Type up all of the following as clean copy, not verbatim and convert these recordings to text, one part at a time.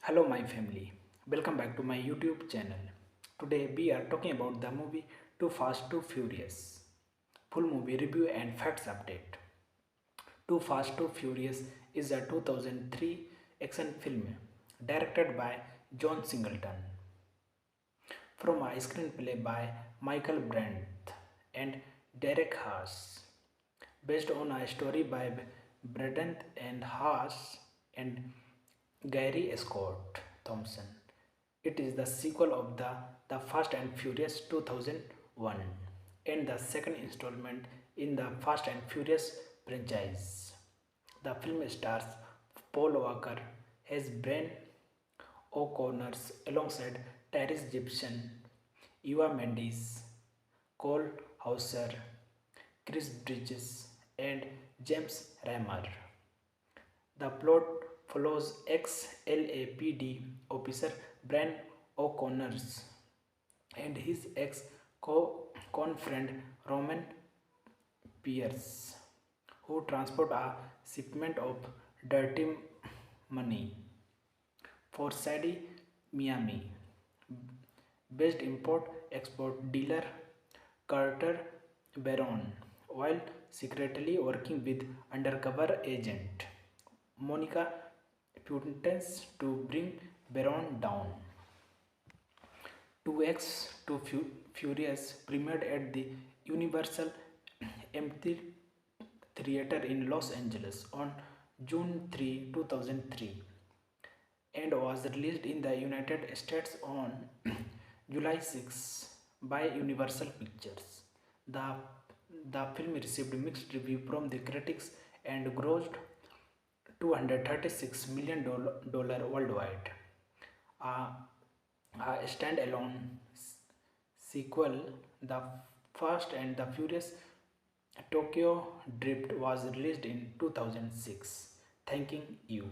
Hello, my family. Welcome back to my YouTube channel. Today, we are talking about the movie Too Fast, Too Furious. Full movie review and facts update. Too Fast, Too Furious is a 2003 action film directed by John Singleton from a screenplay by Michael Brandt and Derek Haas, based on a story by Brandt and Haas and Gary Scott Thompson. It is the sequel of the Fast and Furious 2001 and the second installment in the Fast and Furious franchise. The film stars Paul Walker as Brian O'Connor alongside Tyrese Gibson, Eva Mendes, Cole Hauser, Chris Bridges, and James Remar. The plot follows ex-LAPD officer Brian O'Connor and his ex-con-friend Roman Pierce, who transport a shipment of dirty money for Sadie Miami based import-export dealer Carter Baron while secretly working with undercover agent Monica Puentes to bring Baron down. 2X to Furious premiered at the Universal Theater in Los Angeles on June 3, 2003 and was released in the United States on July 6 by Universal Pictures. The, the film received mixed review from the critics and grossed $236 million worldwide. A, a standalone sequel, The Fast and the Furious Tokyo Drift, was released in 2006. Thanking you.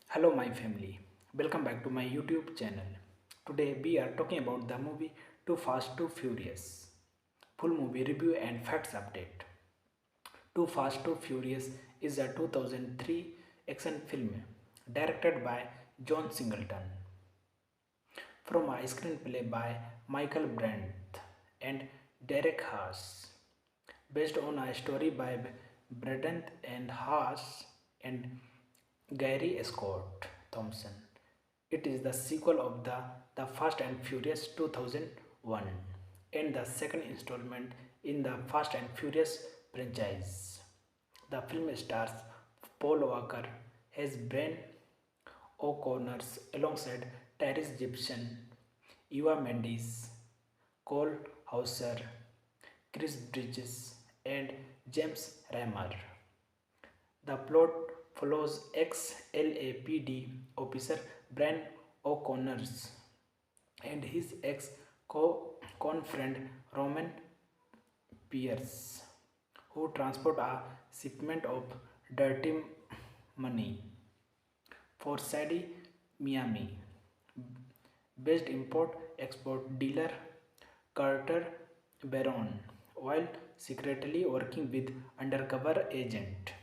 Hello, my family. Welcome back to my YouTube channel. Today, we are talking about the movie Too Fast, Too Furious. Full movie review and facts update. Too Fast, Too Furious is a 2003 action film directed by John Singleton from a screenplay by Michael Brandt and Derek Haas, based on a story by Brandt and Haas and Gary Scott Thompson. It is the sequel of the Fast and Furious 2001 and the second installment in the Fast and Furious franchise. The film stars Paul Walker as Brian O'Connor alongside Tyrese Gibson, Eva Mendes, Cole Hauser, Chris Bridges, and James Remar. The plot follows ex-LAPD officer Brian O'Connor and his ex-con-friend Roman Pierce, who transport a shipment of dirty money for Sadie Miami based import-export dealer Carter Baron while secretly working with undercover agent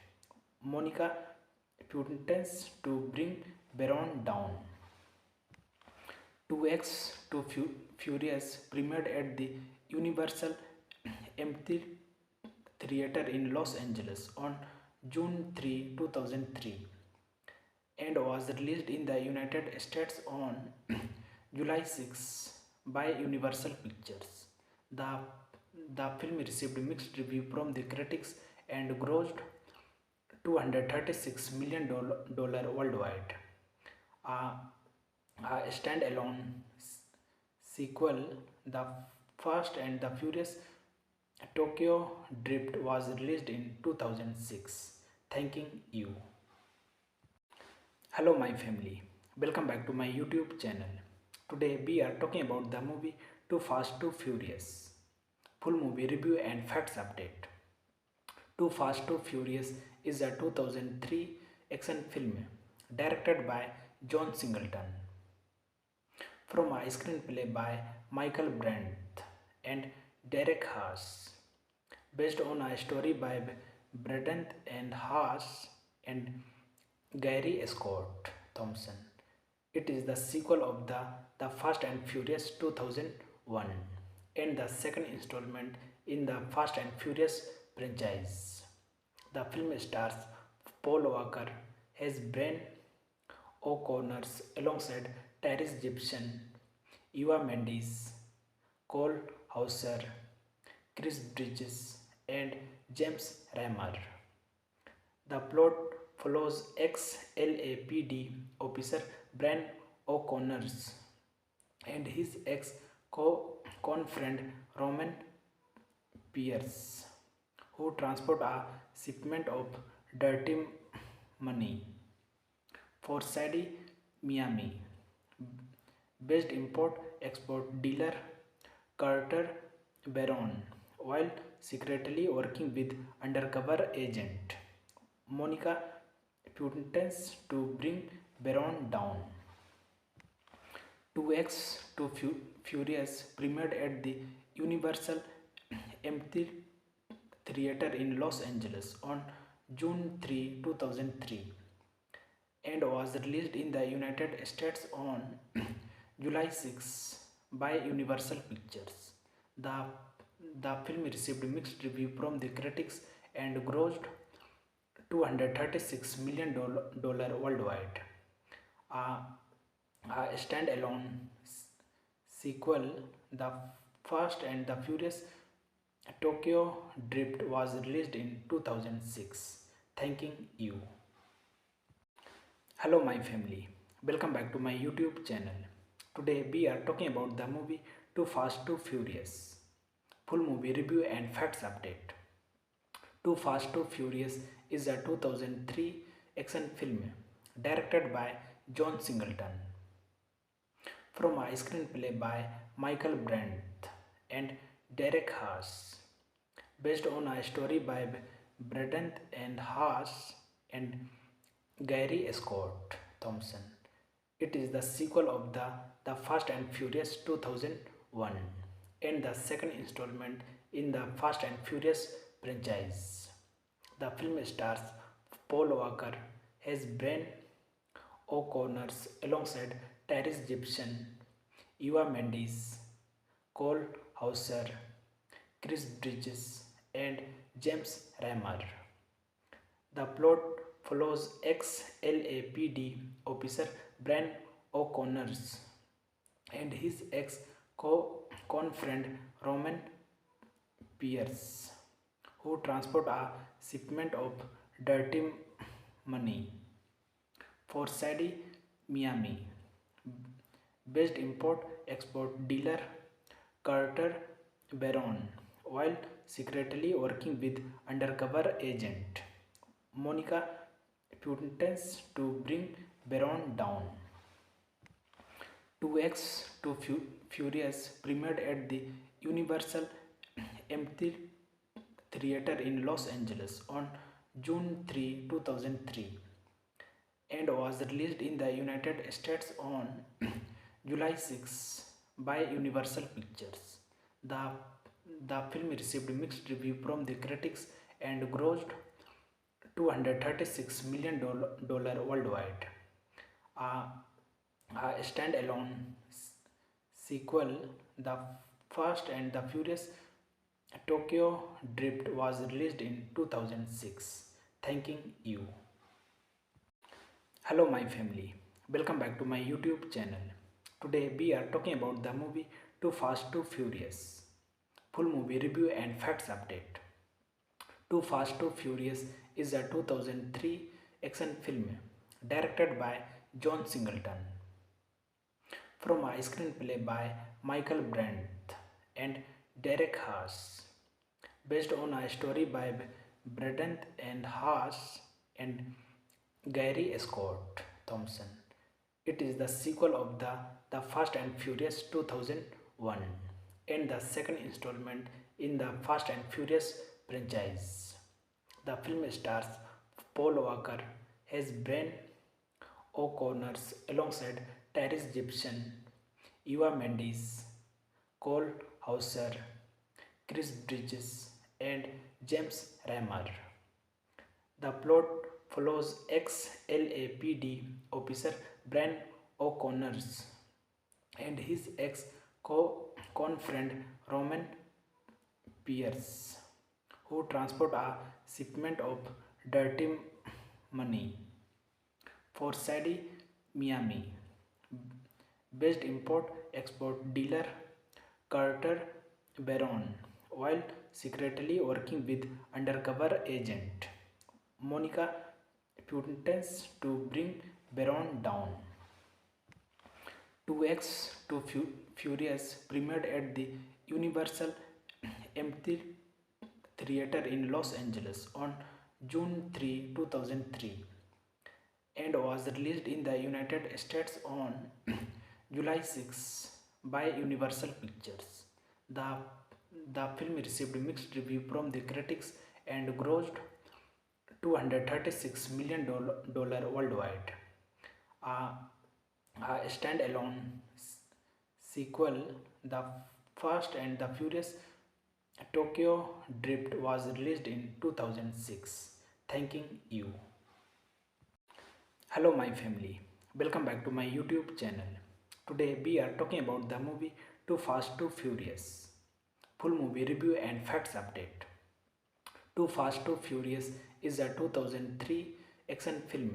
Monica Puentes to bring Baron down. 2X to Furious premiered at the Universal Theater in Los Angeles on June 3, 2003 and was released in the United States on July 6 by Universal Pictures. The film received mixed review from the critics and grossed $236 million worldwide. A, a standalone sequel, The Fast and the Furious Tokyo Drift, was released in 2006. Thanking you. Hello, my family. Welcome back to my YouTube channel. Today, we are talking about the movie Too Fast, Too Furious. Full movie review and facts update. Too Fast, Too Furious is a 2003 action film directed by John Singleton from a screenplay by Michael Brandt and Derek Haas, based on a story by Brandt and Haas and Gary Scott Thompson. It is the sequel of the Fast and Furious 2001 and the second installment in the Fast and Furious franchise. The film stars Paul Walker as Brian O'Connor alongside Tyrese Gibson, Eva Mendes, Cole Hauser, Chris Bridges, and James Remar. The plot follows ex-LAPD officer Brian O'Connor and his ex-con-friend Roman Pierce, who transport a shipment of dirty money for Sadie Miami based import-export dealer Carter Baron while secretly working with undercover agent Monica Puentes to bring Baron down. 2X Too Furious premiered at the Universal Theater in Los Angeles on June 3, 2003 and was released in the United States on July 6 by Universal Pictures. The, the film received mixed review from the critics and grossed $236 million worldwide. A standalone sequel, The Fast and the Furious Tokyo Drift, was released in 2006. Thanking you. Hello my family, welcome back to my YouTube channel. Today we are talking about the movie Too Fast Too Furious. Full movie review and facts update. Too Fast Too Furious is a 2003 action film directed by John Singleton from a screenplay by Michael Brandt and Derek Haas, based on a story by Braden and Haas and Gary Scott Thompson. It is the sequel of the Fast and Furious 2001 and the second installment in the Fast and Furious franchise. The film stars Paul Walker as Brian O'Connor alongside Tyrese Gibson, Eva Mendes, Cole Hauser, Chris Bridges, and James Remar. The plot follows ex-LAPD officer Brian O'Connor and his ex-con-friend Roman Pierce, who transport a shipment of dirty money for Sadie Miami based import-export dealer Carter Baron while secretly working with undercover agent Monica Puentes to bring Baron down. 2X Too Furious premiered at the Universal Theater in Los Angeles on June 3, 2003 and was released in the United States on July 6 by Universal Pictures. The film received mixed review from the critics and grossed $236 million worldwide. A standalone sequel, The Fast and the Furious Tokyo Drift, was released in 2006. Thanking you. Hello my family, welcome back to my YouTube channel. Today we are talking about the movie Too Fast Too Furious. Full movie review and facts update. Too Fast Too Furious is a 2003 action film directed by John Singleton from a screenplay by Michael Brandt and Derek Haas, based on a story by Braden and Haas and Gary Scott Thompson. It is the sequel of the Fast and Furious 2001 and the second installment in the Fast and Furious franchise. The film stars Paul Walker as Brian O'Connor alongside Tyrese Gibson, Eva Mendes, Cole Hauser, Chris Bridges, and James Remar. The plot follows ex-LAPD officer Brian O'Connor and his ex-con friend Roman Pierce, who transport a shipment of dirty money for Sadie Miami based import export dealer Carter Baron while secretly working with undercover agent Monica Puntens to bring Baron down. 2X Too Furious premiered at the Universal Theater in Los Angeles on June 3, 2003 and was released in the United States on July 6 by Universal Pictures. The, the film received mixed review from the critics and grossed $236 million worldwide. A, a standalone sequel, The Fast and the Furious Tokyo Drift, was released in 2006. Thanking you. Hello my family, welcome back to my YouTube channel. Today we are talking about the movie Too Fast Too Furious. Full movie review and facts update. Too Fast Too Furious is a 2003 action film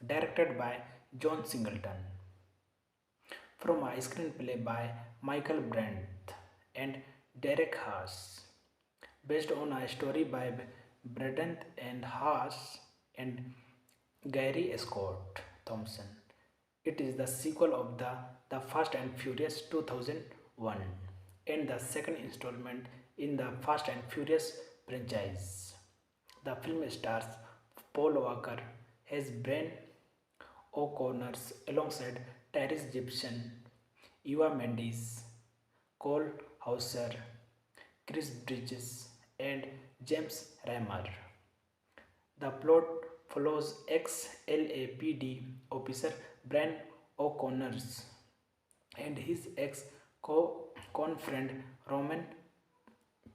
directed by John Singleton from a screenplay by Michael Brandt and Derek Haas, based on a story by Brandt and Haas and Gary Scott Thompson. It is the sequel of the Fast and Furious 2001 and the second installment in the Fast and Furious franchise. The film stars Paul Walker as Brian O'Connor alongside Tyrese Gibson, Eva Mendes, Cole Hauser, Chris Bridges, and James Remar. The plot follows ex-LAPD officer Brian O'Connor and his ex-con friend Roman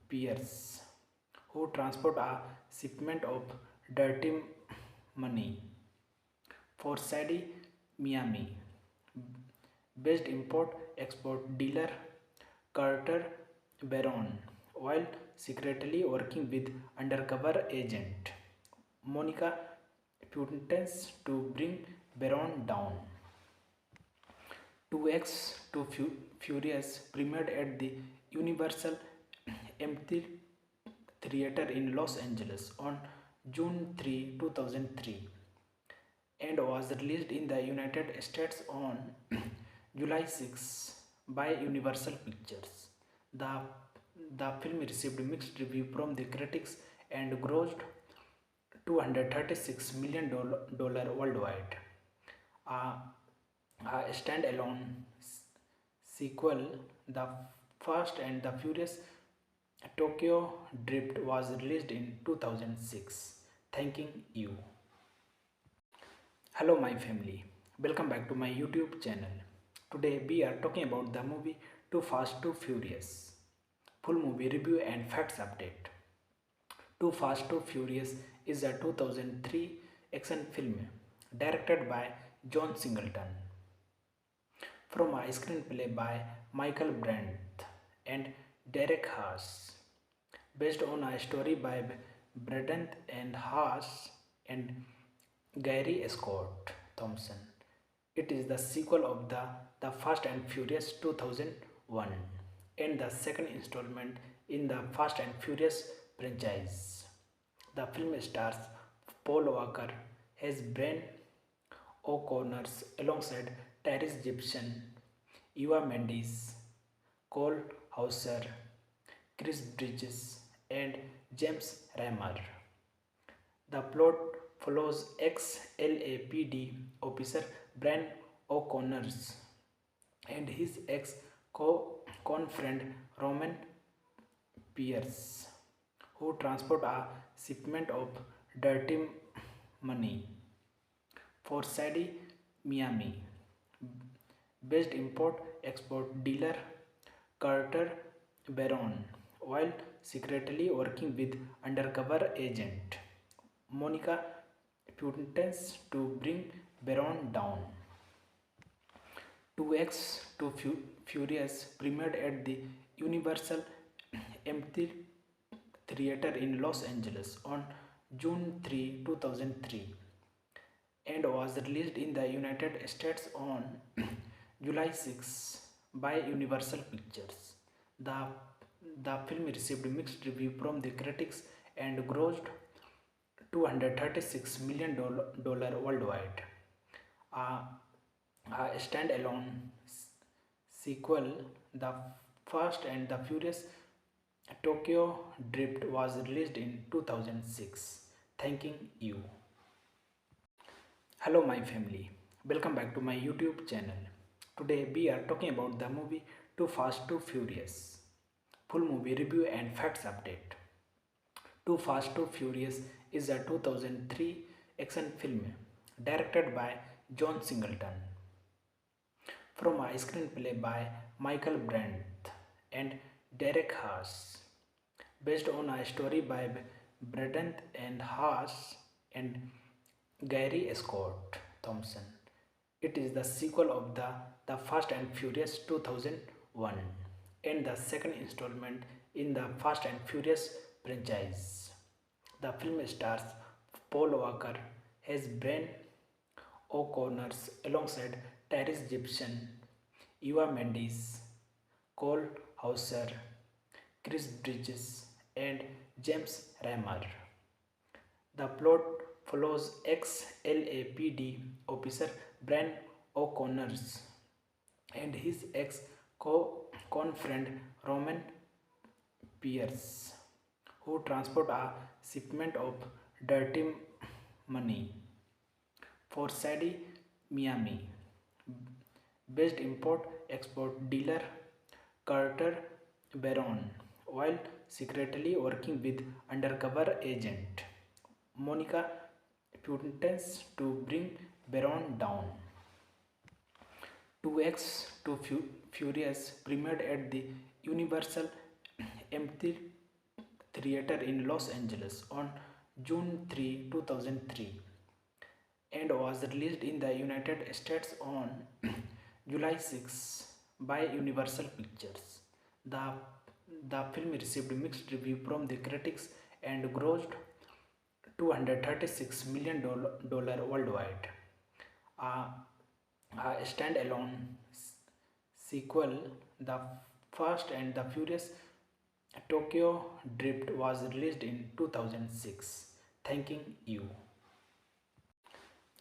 Pierce, who transport a shipment of dirty money for Sadie Miami based import export dealer Carter Baron while secretly working with undercover agent Monica Puntens to bring Baron down. 2X Too Furious premiered at the Universal Theater in Los Angeles on June 3, 2003 and was released in the United States on July 6 by Universal Pictures. The film received mixed review from the critics and grossed $236 million worldwide. A standalone sequel, The Fast and the Furious Tokyo Drift, was released in 2006. Thanking you. Hello my family, welcome back to my YouTube channel. Today we are talking about the movie Too Fast Too Furious. Full movie review and facts update. Too Fast Too Furious is a 2003 action film directed by John Singleton from a screenplay by Michael Brandt and Derek Haas, based on a story by Brandt and Haas and Gary Scott Thompson. It is the sequel of the Fast and Furious 2001 and the second installment in the Fast and Furious franchise. The film stars Paul Walker as Brian O'Connor alongside Tyrese Gibson, Eva Mendes, Cole Hauser, Chris Bridges, and James Remar. The plot follows ex-LAPD officer Brian O'Connor and his ex-con friend Roman Pierce, who transport a shipment of dirty money for Sadie Miami based import export dealer Carter Baron while secretly working with undercover agent Monica Putin's to bring Baron down. 2X to Furious premiered at the Universal Theater in Los Angeles on June 3, 2003 and was released in the United States on July 6 by Universal Pictures. The, the film received mixed review from the critics and grossed $236 million worldwide. A, a standalone sequel, The Fast and the Furious Tokyo Drift, was released in 2006. Thanking you. Hello, my family. Welcome back to my YouTube channel. Today, we are talking about the movie Too Fast, Too Furious. Full movie review and facts update. Too Fast, Too Furious is a 2003 action film directed by John Singleton from a screenplay by Michael Brandt and Derek Haas, based on a story by Brandt and Haas and Gary Scott Thompson. It is the sequel of the Fast and Furious 2001 and the second installment in the Fast and Furious franchise. The film stars Paul Walker as Brian O'Connor alongside Tyrese Gibson, Eva Mendes, Cole Hauser, Chris Bridges, and James Remar. The plot follows ex-LAPD officer Brian O'Connor and his ex-con friend Roman Pierce, who transport a shipment of dirty money for Sadie Miami based import-export dealer Carter Baron, while secretly working with undercover agent Monica Putin's to bring Baron down. 2X to Furious premiered at the Universal Theater in Los Angeles on June 3, 2003 and was released in the United States on July 6 by Universal Pictures. The film received mixed review from the critics and grossed $236 million worldwide. A standalone sequel, The Fast and the Furious Tokyo Drift, was released in 2006. Thanking you.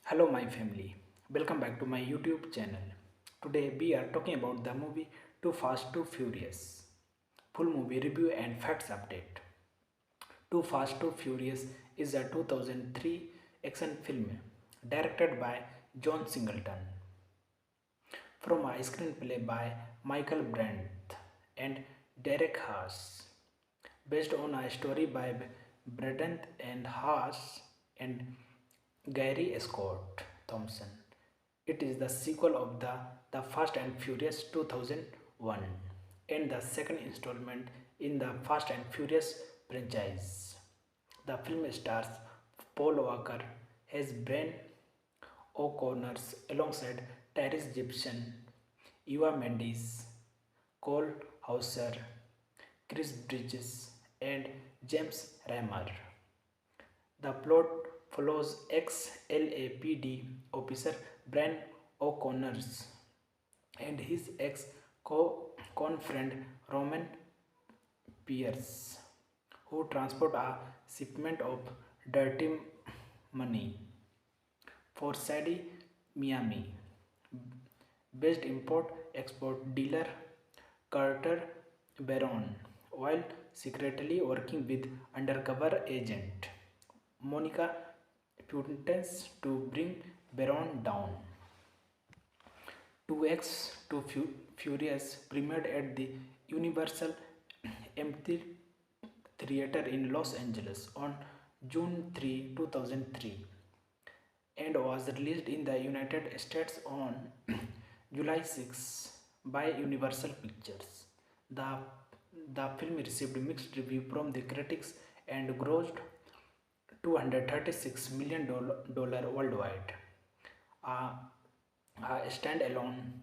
Hello, my family. Welcome back to my YouTube channel. Today, we are talking about the movie Too Fast, Too Furious. Full movie review and facts update. Too Fast, Too Furious is a 2003 action film directed by John Singleton from a screenplay by Michael Brandt and Derek Haas, based on a story by Brandt and Haas and Gary Scott Thompson. It is the sequel of the Fast and Furious 2001 and the second installment in the Fast and Furious franchise. The film stars Paul Walker as Brian O'Connor alongside Tyrese Gibson, Eva Mendes, Cole Hauser, Chris Bridges, and James Remar. The plot follows ex-LAPD officer Brian O'Connor and his ex-con friend Roman Pierce, who transport a shipment of dirty money for Sadie Miami based import-export dealer Carter Baron, while secretly working with undercover agent Monica Putin's to bring Baron down. 2X to Furious premiered at the Universal Theater in Los Angeles on June 3, 2003 and was released in the United States on July 6 by Universal Pictures. The film received mixed review from the critics and grossed $236 million worldwide. A, a standalone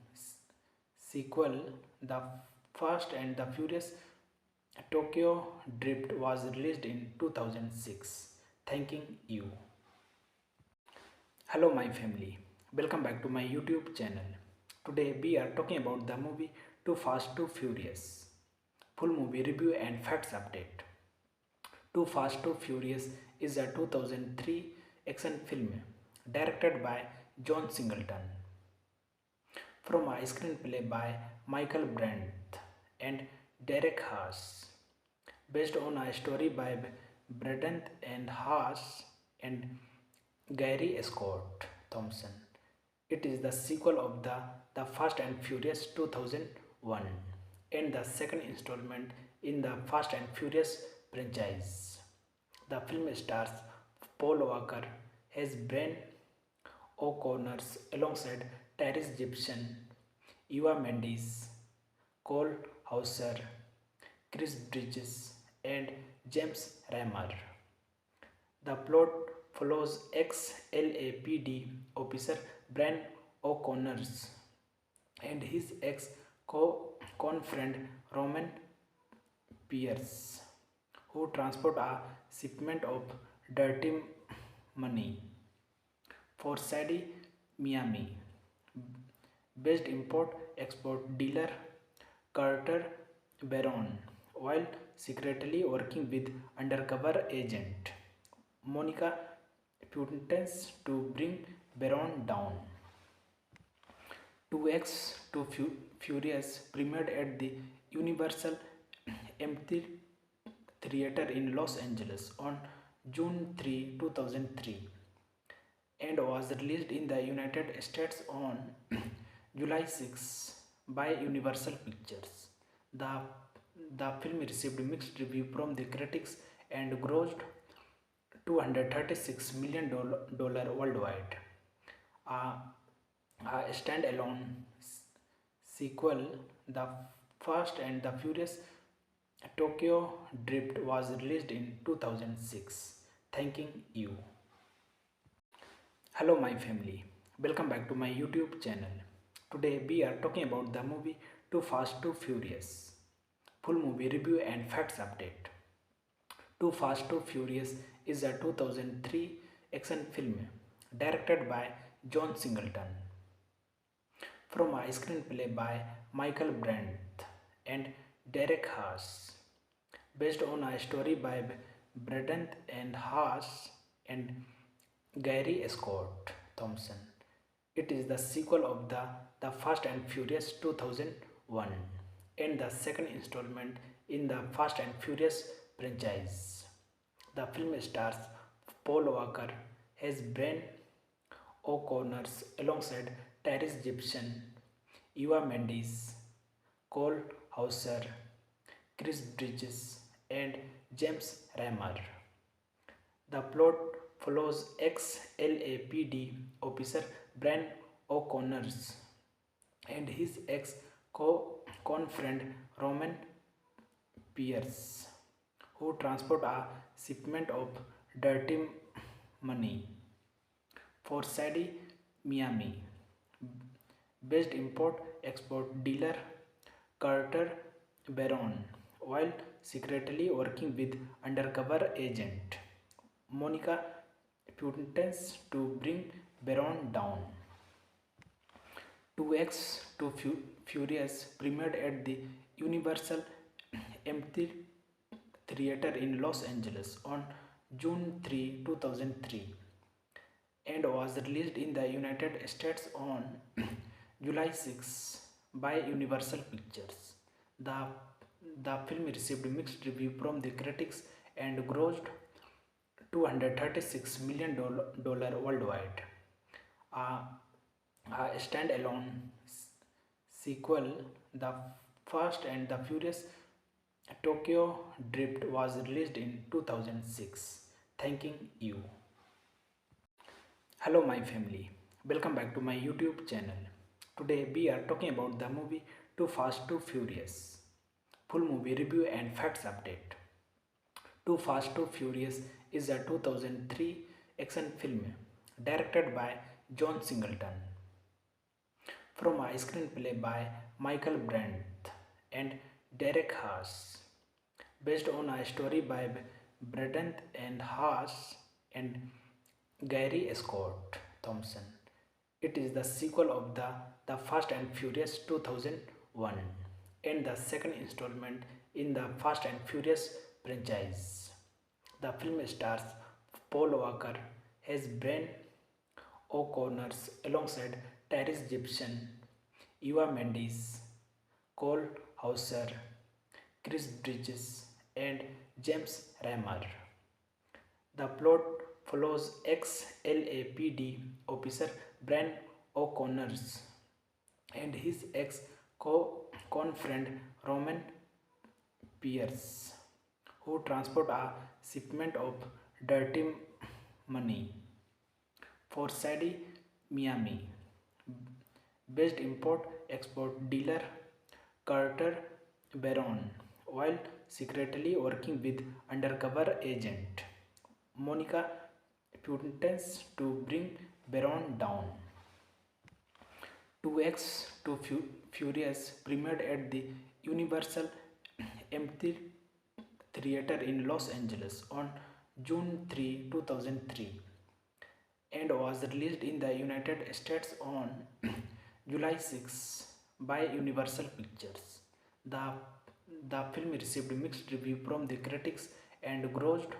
sequel, The Fast and the Furious Tokyo Drift, was released in 2006. Thanking you. Hello my family, welcome back to my YouTube channel. Today we are talking about the movie Too Fast Too Furious. Full movie review and facts update. Too Fast Too Furious is a 2003 action film directed by John Singleton from a screenplay by Michael Brandt and Derek Haas, based on a story by Braden and Haas and Gary Scott Thompson. It is the sequel of the Fast and Furious 2001 and the second installment in the Fast and Furious franchise. The film stars Paul Walker as Brian O'Connor alongside Tyrese Gibson, Eva Mendes, Cole Hauser, Chris Bridges, and James Remar. The plot follows ex-LAPD officer Brian O'Connor and his ex-con-friend Roman Pierce, who transport a shipment of dirty money for Sadie Miami based import-export dealer Carter Baron, while secretly working with undercover agent Monica Puentes to bring Baron down. 2X Too Furious premiered at the Universal Theater in Los Angeles on June 3, 2003 and was released in the United States on July 6 by Universal Pictures. The film received mixed reviews from the critics and grossed $236 million worldwide. A standalone sequel, The Fast and the Furious Tokyo Drift, was released in 2006. Thanking you. Hello my family, welcome back to my YouTube channel. Today we are talking about the movie Too Fast Too Furious. Full movie review and facts update. Too Fast Too Furious is a 2003 action film directed by John Singleton from a screenplay by Michael Brandt and Derek Haas, based on a story by Braden and Haas and Gary Scott Thompson. It is the sequel of the Fast and Furious 2001 and the second installment in the Fast and Furious franchise. The film stars Paul Walker as Brian O'Connor alongside Tyrese Gibson, Eva Mendes, Cole Hauser, Chris Bridges, and James Remar. The plot follows ex-LAPD officer Brian O'Connor and his ex-con-friend Roman Pierce, who transport a shipment of dirty money for Sadie Miami based import-export dealer Carter Baron, while secretly working with undercover agent Monica Puentes to bring Baron down. 2X Too Furious premiered at the Universal Theater in Los Angeles on June 3, 2003 and was released in the United States on July 6 by Universal Pictures. The film received mixed reviews from the critics and grossed $236 million worldwide. A standalone sequel, The Fast and the Furious Tokyo Drift, was released in 2006. Thanking you. Hello my family, welcome back to my YouTube channel. Today we are talking about the movie Too Fast Too Furious. Full movie review and facts update. Too Fast, Too Furious is a 2003 action film directed by John Singleton from a screenplay by Michael Brandt and Derek Haas, based on a story by Brandt and Haas and Gary Scott Thompson. It is the sequel of the Fast and Furious 2001 and the second installment in the Fast and Furious franchise. The film stars Paul Walker as Brian O'Connor alongside Tyrese Gibson, Eva Mendes, Cole Hauser, Chris Bridges, and James Remar. The plot follows ex-LAPD officer Brian O'Connor and his ex-con friend Roman Pierce, who transport a shipment of dirty money for Sadie Miami based import export dealer Carter Baron while secretly working with undercover agent Monica Puntens to bring Baron down. 2X Too Furious premiered at the Universal Theater in Los Angeles on June 3, 2003 and was released in the United States on July 6 by Universal Pictures. The film received mixed reviews from the critics and grossed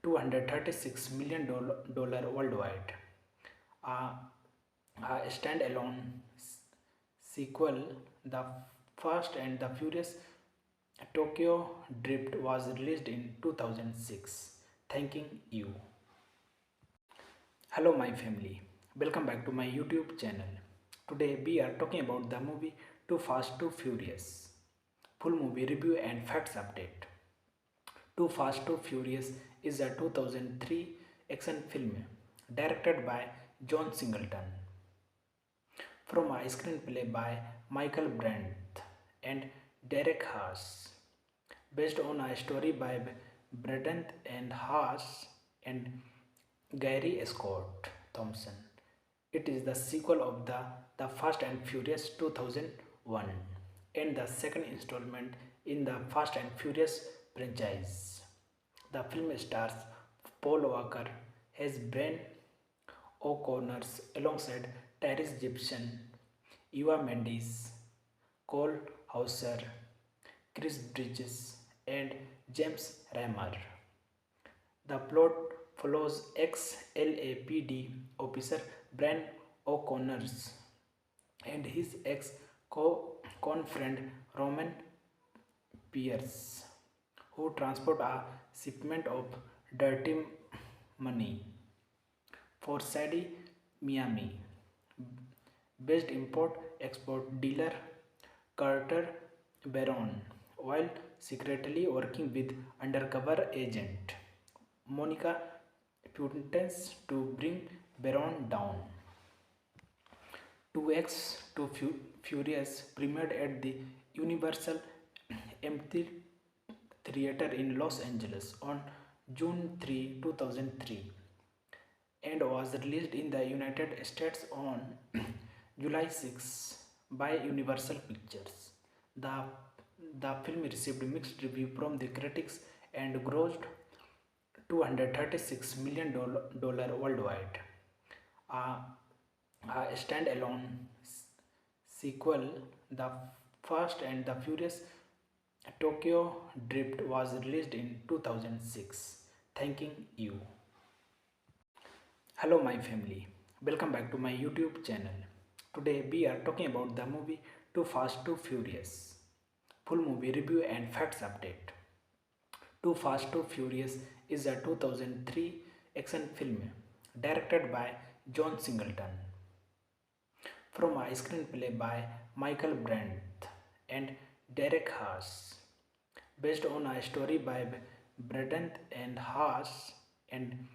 $236 million worldwide. A standalone sequel, The Fast and the Furious Tokyo Drift, was released in 2006. Thanking you. Hello my family, welcome back to my YouTube channel. Today we are talking about the movie Too Fast, Too Furious. Full movie review and facts update. Too Fast, Too Furious is a 2003 action film directed by John Singleton from a screenplay by Michael Brandt and Derek Haas, based on a story by Brandt and Haas and Gary Scott Thompson. It is the sequel of the Fast and Furious 2001 and the second installment in the Fast and Furious franchise. The film stars Paul Walker as Brian O'Connor alongside Tyrese Gibson, Eva Mendes, Cole Hauser, Chris Bridges, and James Remar. The plot follows ex-LAPD officer Brian O'Connor and his ex-con friend Roman Pierce, who transport a shipment of dirty money for Sadie Miami based import export dealer Carter Baron while secretly working with undercover agent Monica Puntens to bring Baron down. 2X Too Furious premiered at the Universal Theater in Los Angeles on June 3, 2003 and was released in the United States on July 6 by Universal Pictures. The film received mixed reviews from the critics and grossed $236 million worldwide. A standalone sequel, The Fast and the Furious Tokyo Drift, was released in 2006. Thanking you. Hello my family, welcome back to my YouTube channel. Today we are talking about the movie Too Fast, Too Furious. Full movie review and facts update. Too Fast, Too Furious is a 2003 action film directed by John Singleton from a screenplay by Michael Brandt and Derek Haas, based on a story by Brandt and Haas and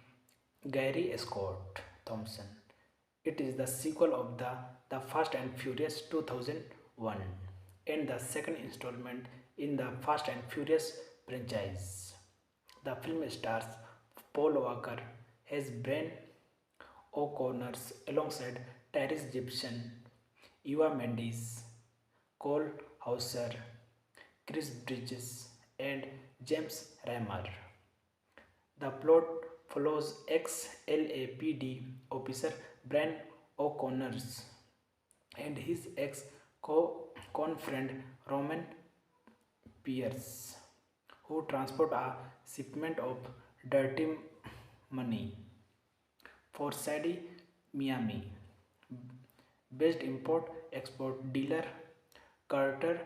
Gary Scott Thompson. It is the sequel of the Fast and Furious 2001 and the second installment in the Fast and Furious franchise. The film stars Paul Walker as Brian O'Connor alongside Tyrese Gibson, Eva Mendes, Cole Hauser, Chris Bridges, and James Remar. The plot follows ex-LAPD officer Brian O'Connor and his ex-con-friend Roman Pierce, who transport a shipment of dirty money for Sadie Miami based import export dealer Carter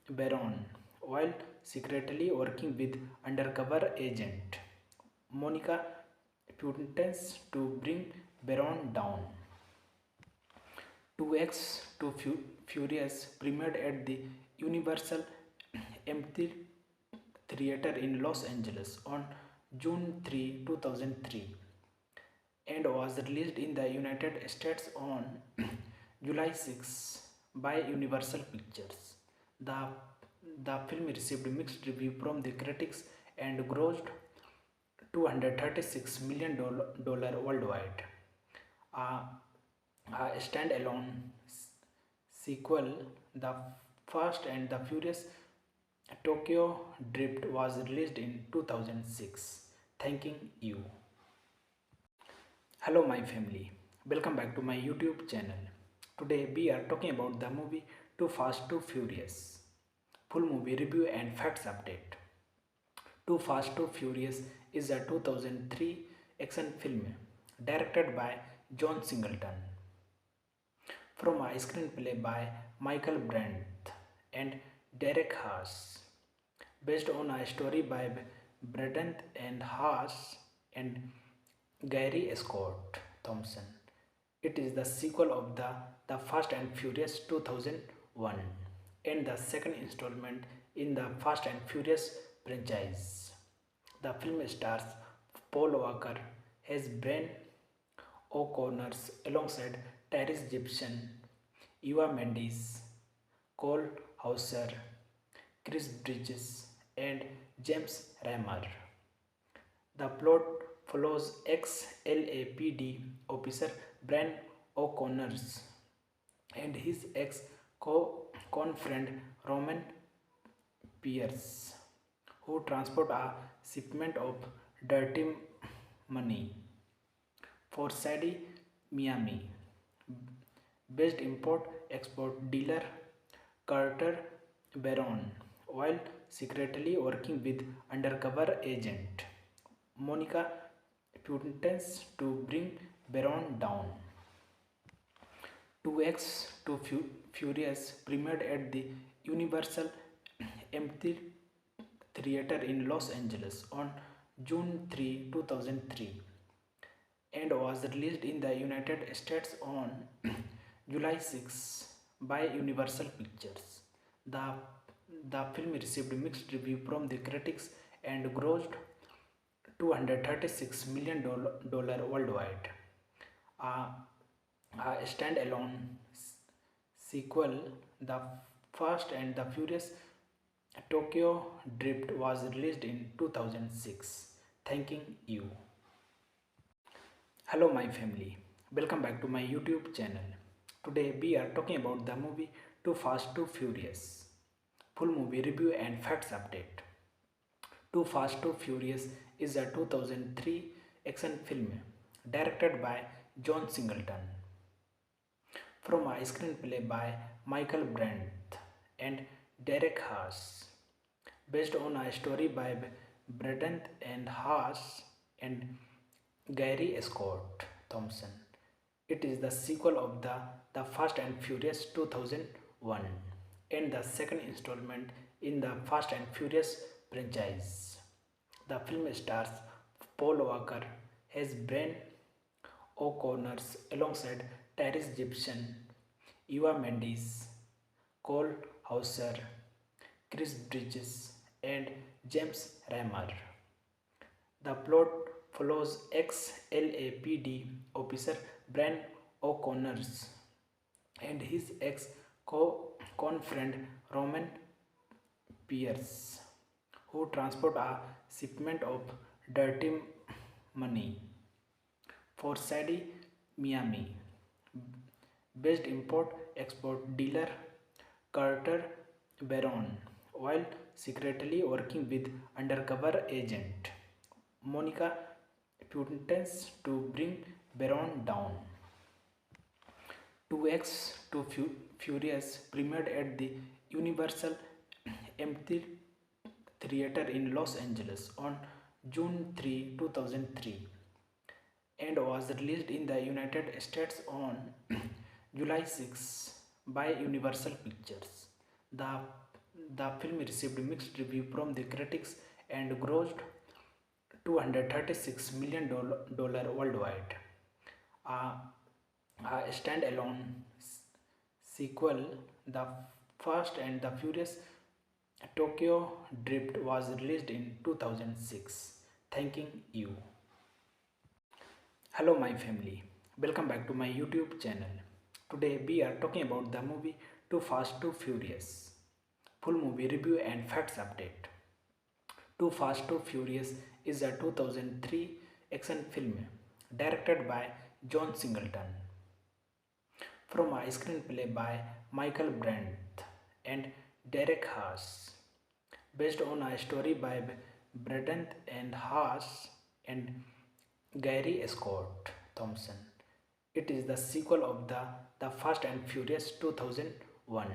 Baron while secretly working with undercover agent Monica Puntens to bring Baron down. 2X to Furious premiered at the Universal Theater in Los Angeles on June 3, 2003 and was released in the United States on July 6 by Universal Pictures. The, the film received mixed review from the critics and grossed $236 million worldwide. A, a standalone sequel, The Fast and the Furious Tokyo Drift, was released in 2006. Thanking you. Hello my family, welcome back to my YouTube channel. Today we are talking about the movie Too Fast Too Furious. Full movie review and facts update. Too Fast Too Furious is a 2003 action film directed by John Singleton from a screenplay by Michael Brandt and Derek Haas, based on a story by Braden and Haas and Gary Scott Thompson. It is the sequel of the Fast and Furious 2001 and the second installment in the Fast and Furious franchise. The film stars Paul Walker as Brian O'Connor alongside Tyrese Gibson, Eva Mendes, Cole Hauser, Chris Bridges, and James Remar. The plot follows ex-LAPD officer Brian O'Connor and his ex-con-friend Roman Pierce, who transport a shipment of dirty money for Sadie Miami based import export dealer Carter Baron while secretly working with undercover agent Monica Puntens to bring Baron down. 2X to Furious premiered at the Universal Theater in Los Angeles on June 3, 2003 and was released in the United States on July 6 by Universal Pictures. The film received mixed review from the critics and grossed $236 million worldwide. A standalone sequel, The Fast and the Furious Tokyo Drift, was released in 2006. Thanking you. Hello my family, welcome back to my YouTube channel. Today we are talking about the movie Too Fast Too Furious. Full movie review and facts update. Too Fast Too Furious is a 2003 action film directed by John Singleton from a screenplay by Michael Brandt and Derek Haas, based on a story by Braden and Haas and Gary Scott Thompson. It is the sequel of the Fast and Furious 2001 and the second installment in the Fast and Furious franchise. The film stars Paul Walker as Brian O'Connor alongside Tyrese Gibson, Eva Mendes, Cole Hauser, Chris Bridges, and James Remar. The plot follows ex-LAPD officer Brian O'Connor and his ex-con-friend Roman Pierce, who who transport a shipment of dirty money for Sadie Miami based import export dealer Carter Baron while secretly working with undercover agent Monica Puntens to bring Baron down. 2X to Furious premiered at the Universal Theater in Los Angeles on June 3, 2003 and was released in the United States on July 6 by Universal Pictures. The, the film received mixed review from the critics and grossed $236 million worldwide. A, a standalone sequel, The Fast and the Furious Tokyo Drift, was released in 2006. Thanking you. Hello my family, welcome back to my YouTube channel. Today we are talking about the movie Too Fast Too Furious. Full movie review and facts update. Too Fast Too Furious is a 2003 action film directed by John Singleton from a screenplay by Michael Brandt and Derek Haas, based on a story by Braden and Haas and Gary Scott Thompson. It is the sequel of the Fast and Furious 2001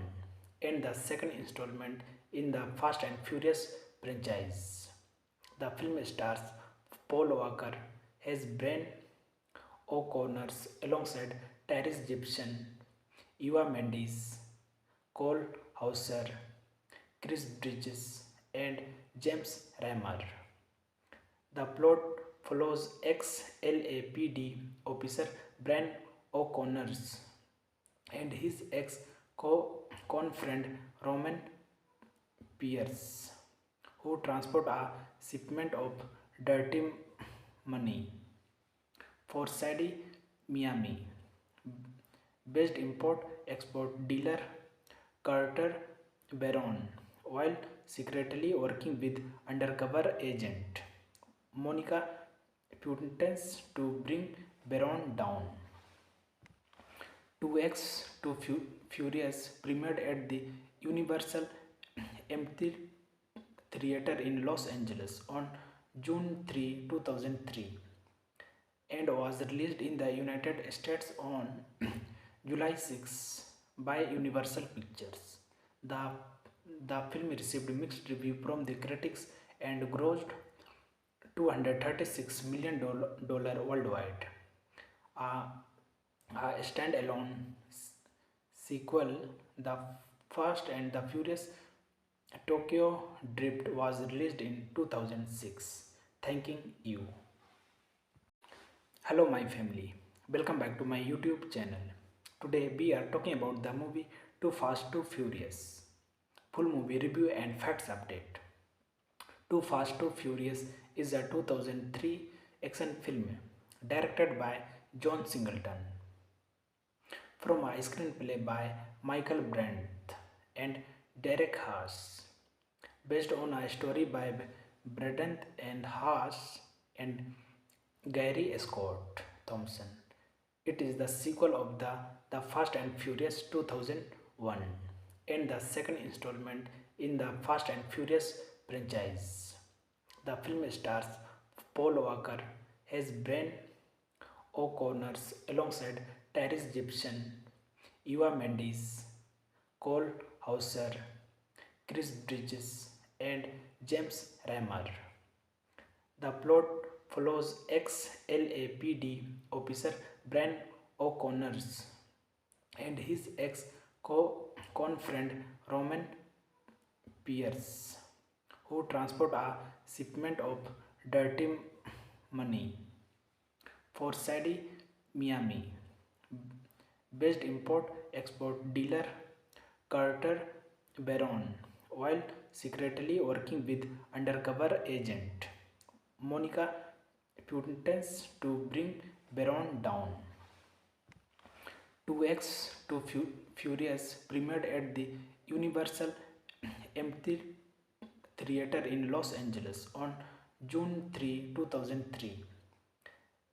and the second installment in the Fast and Furious franchise. The film stars Paul Walker as Brian O'Connor alongside Tyrese Gibson, Eva Mendes, Cole Hauser, Chris Bridges, and James Remar. The plot follows ex-LAPD officer Brian O'Connor and his ex-con friend Roman Pierce, who transport a shipment of dirty money for Sadie Miami based import export dealer Carter Baron while secretly working with undercover agent Monica Puntens to bring Baron down. 2X to Furious premiered at the Universal Theater in Los Angeles on June 3, 2003 and was released in the United States on July 6 by Universal Pictures. The film received mixed review from the critics and grossed $236 million worldwide. A standalone sequel, The Fast and the Furious Tokyo Drift, was released in 2006. Thanking you. Hello my family, welcome back to my YouTube channel. Today we are talking about the movie Too Fast Too Furious. Full movie review and facts update. Too Fast Too Furious is a 2003 action film directed by John Singleton from a screenplay by Michael Brandt and Derek Haas, based on a story by Braden and Haas and Gary Scott Thompson. It is the sequel of the Fast and Furious 2001 and the second installment in the Fast and Furious franchise. The film stars Paul Walker as Brian O'Connor alongside Tyrese Gibson, Eva Mendes, Cole Hauser, Chris Bridges, and James Remar. The plot follows ex-LAPD officer Brian O'Connor and his ex-con friend Roman Pierce, who transport a shipment of dirty money for Sadie Miami based import export dealer Carter Baron while secretly working with undercover agent Monica Puntens to bring Baron down. 2X to Furious premiered at the Universal Theater in Los Angeles on June 3, 2003,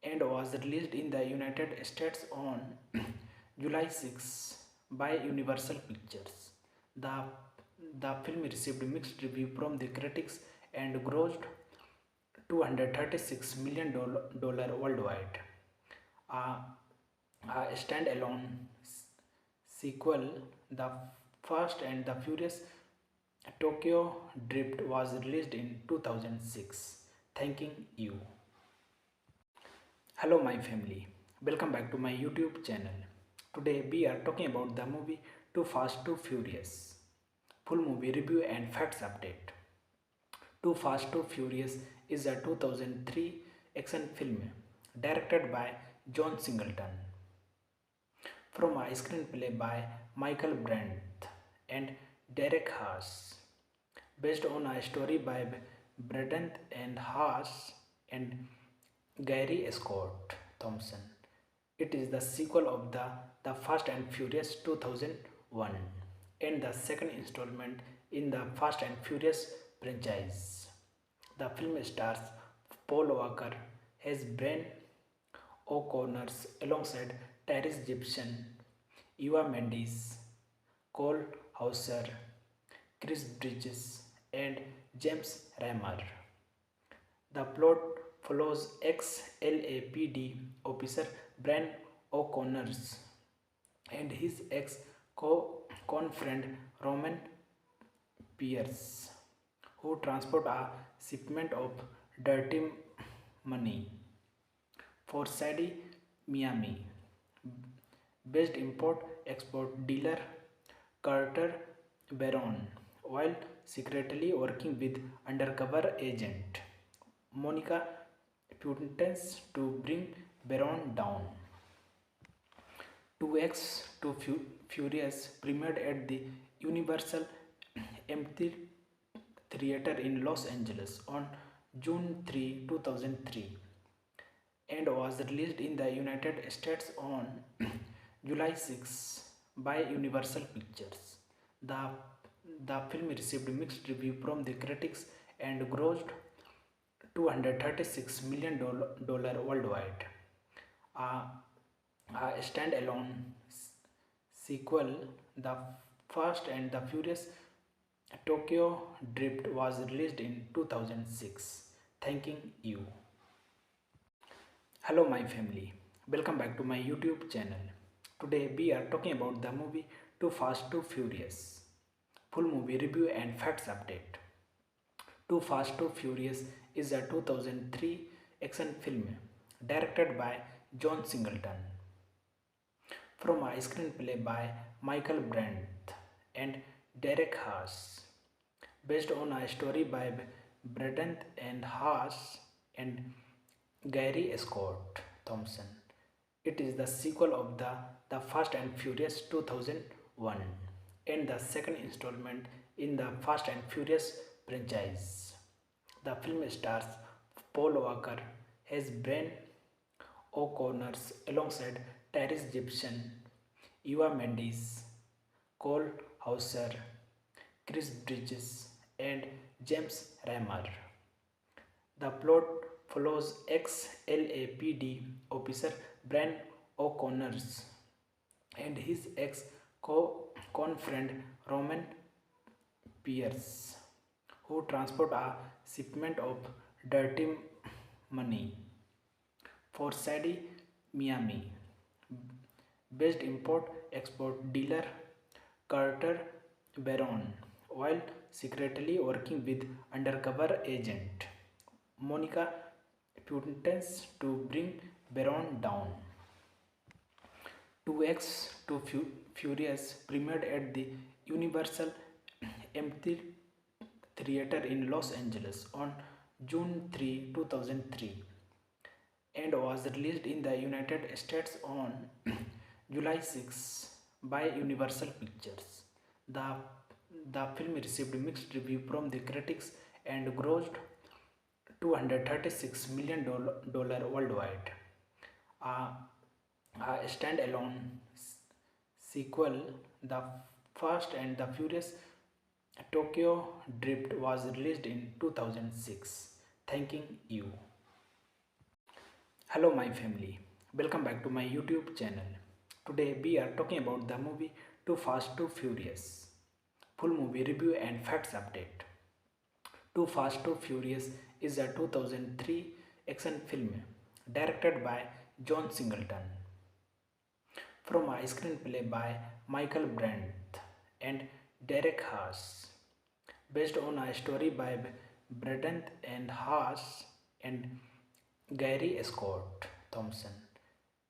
and was released in the United States on July 6 by Universal Pictures. The, the film received mixed review from the critics and grossed $236 million worldwide. A, a standalone sequel, The Fast and the Furious Tokyo Drift, was released in 2006. Thanking you. Hello my family, welcome back to my YouTube channel. Today we are talking about the movie Too Fast Too Furious. Full movie review and facts update. Too Fast Too Furious is a 2003 action film directed by John Singleton from a screenplay by Michael Brandt and Derek Haas, based on a story by Braden and Haas and Gary Scott Thompson. It is the sequel of the Fast and Furious 2001 and the second installment in the Fast and Furious franchise. The film stars Paul Walker as Brian O'Connor alongside Tyrese Gibson, Eva Mendes, Cole Hauser, Chris Bridges, and James Remar. The plot follows ex-LAPD officer Brian O'Connor and his ex-con-friend Roman Pierce, who transport a shipment of dirty money for Sadie Miami based import-export dealer Carter Baron, while secretly working with undercover agent Monica Puntens to bring Baron down. 2X Too Furious premiered at the Universal Theater in Los Angeles on June 3, 2003, and was released in the United States on July 6 by Universal Pictures. The, the film received mixed review from the critics and grossed $236 million worldwide. A, a standalone sequel, The Fast and the Furious Tokyo Drift, was released in 2006. Thanking you. Hello my family, welcome back to my YouTube channel. Today we are talking about the movie Too Fast Too Furious. Full movie review and facts update. Too Fast Too Furious is a 2003 action film directed by John Singleton from a screenplay by Michael Brandt and Derek Haas, based on a story by Braden and Haas and Gary Scott Thompson. It is the sequel of the Fast and Furious 2001 and the second installment in the Fast and Furious franchise. The film stars Paul Walker as Brian O'Connor alongside Tyrese Gibson, Eva Mendes, Cole Hauser, Chris Bridges, and James Remar. The plot follows ex-LAPD officer Brian O'Connor and his ex-con-friend Roman Pierce, who transport a shipment of dirty money for Sadie Miami based import-export dealer Carter Baron, while secretly working with undercover agent Monica Puntens to bring Baron down. 2X Too Furious premiered at the Universal Theater in Los Angeles on June 3, 2003, and was released in the United States on July 6 by Universal Pictures. The film received mixed review from the critics and grossed $236 million worldwide. A standalone sequel, The Fast and the Furious Tokyo Drift was released in 2006. Thanking you. Hello, my family. Welcome back to my YouTube channel. Today we are talking about the movie Too Fast, Too Furious. Full movie review and facts update. Too Fast, Too Furious is a 2003 action film directed by John Singleton from a screenplay by Michael Brandt and Derek Haas, based on a story by Braden and Haas and Gary Scott Thompson.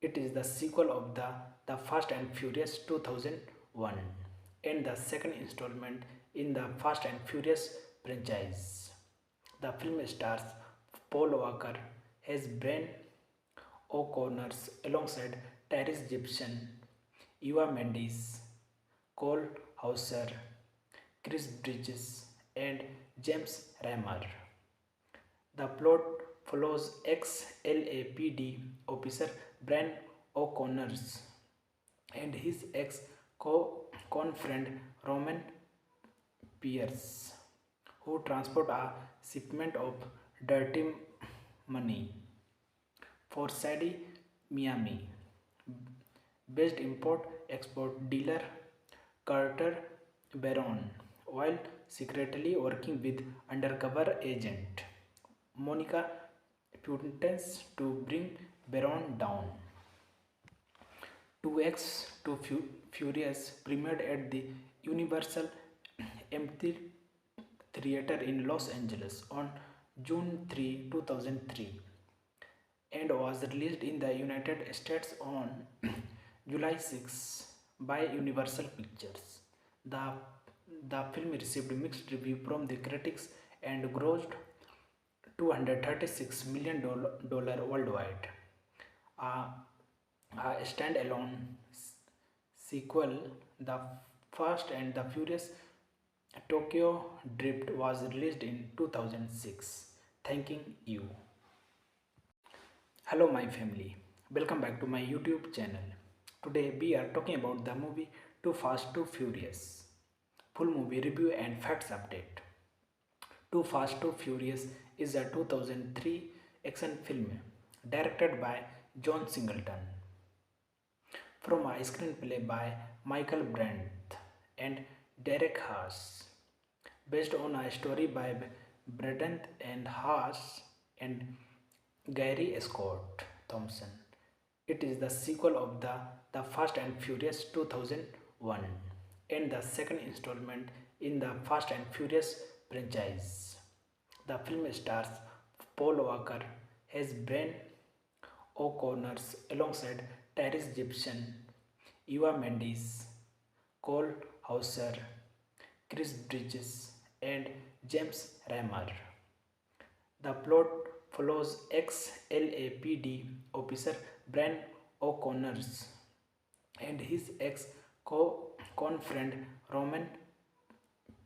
It is the sequel of the Fast and Furious 2001 and the second installment in the Fast and Furious franchise. The film stars Paul Walker as Brian O'Connor alongside Tyrese Gibson, Eva Mendes, Cole Hauser, Chris Bridges, and James Remar. The plot follows ex-LAPD officer Brian O'Connor and his ex-con friend Roman Pierce, who transport a shipment of dirty money for Sadie Miami based import export dealer Carter Baron while secretly working with undercover agent Monica Puntens to bring Baron down. 2X to Furious premiered at the Universal Theater in Los Angeles on June 3, 2003 and was released in the United States on July 6 by Universal Pictures. The, the film received mixed review from the critics and grossed $236 million worldwide. A standalone sequel, The Fast and the Furious Tokyo Drift, was released in 2006. Thanking you. Hello, my family. Welcome back to my YouTube channel. Today we are talking about the movie Too Fast, Too Furious. Full movie review and facts update. Too Fast, Too Furious is a 2003 action film directed by John Singleton from a screenplay by Michael Brandt and Derek Haas, based on a story by Braden and Haas and Gary Scott Thompson. It is the sequel of the Fast and Furious 2001 and the second installment in the Fast and Furious franchise. The film stars Paul Walker as Brian O'Connor alongside Tyrese Gibson, Eva Mendes, Cole Hauser, Chris Bridges, and James Remar. The plot follows ex-LAPD officer Brian O'Connor and his ex-con friend Roman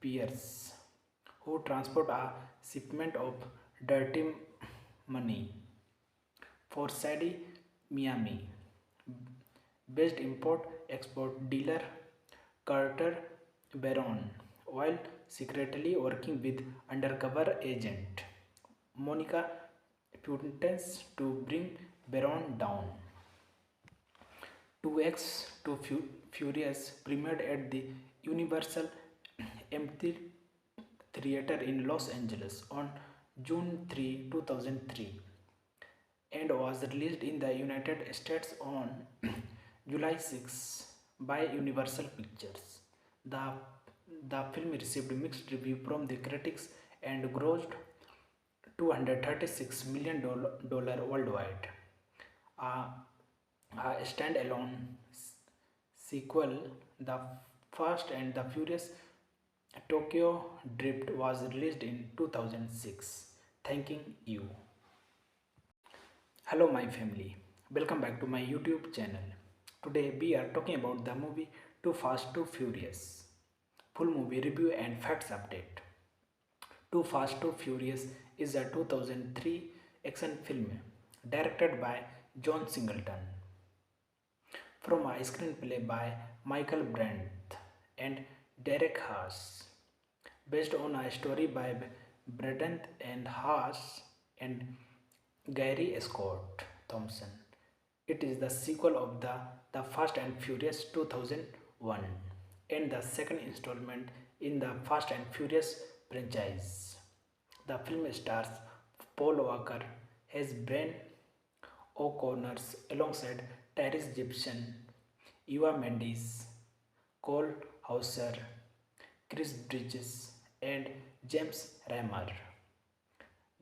Pierce, who transport a shipment of dirty money for Sadie Miami based import export dealer Carter Baron while secretly working with undercover agent Monica Puntens to bring Baron down. 2X to Furious premiered at the Universal Theater in Los Angeles on June 3, 2003 and was released in the United States on July 6 by Universal Pictures. The film received mixed review from the critics and grossed $236 million worldwide. A standalone sequel, The Fast and the Furious Tokyo Drift, was released in 2006. Thanking you. Hello, my family. Welcome back to my YouTube channel. Today we are talking about the movie Too Fast, Too Furious. Full movie review and facts update. Too Fast, Too Furious is a 2003 action film directed by John Singleton from a screenplay by Michael Brandt and Derek Haas, based on a story by Braden and Haas and Gary Scott Thompson. It is the sequel of the Fast and Furious 2001 and the second installment in the Fast and Furious franchise. The film stars Paul Walker as Brian O'Connor alongside Tyrese Gibson, Eva Mendes, Cole Hauser, Chris Bridges, and James Remar.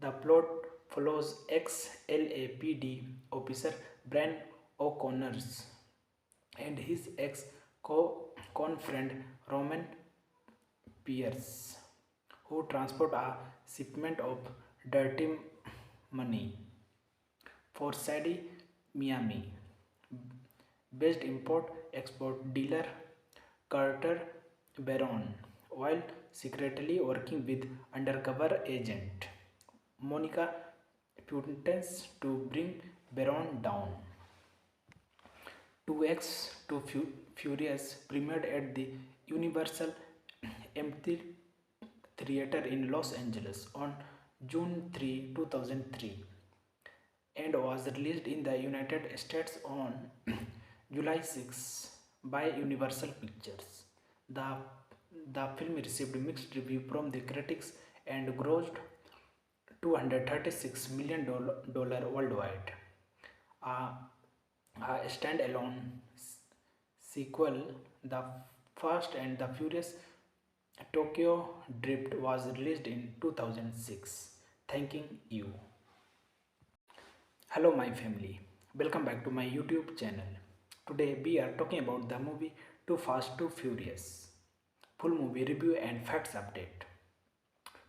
The plot follows ex-LAPD officer Brian O'Connor and his ex-con-friend Roman Pierce, who transport a shipment of dirty money for Sadie Miami based import-export dealer Carter Baron while secretly working with undercover agent Monica Puntens to bring Baron down. 2X to Furious premiered at the Universal Theater in Los Angeles on June 3, 2003 and was released in the United States on July 6 by Universal Pictures. The, the film received mixed review from the critics and grossed $236 million worldwide. A, a standalone sequel, The Fast and the Furious Tokyo Drift, was released in 2006. Thanking you. Hello my family, welcome back to my YouTube channel. Today we are talking about the movie Too Fast Too Furious. Full movie review and facts update.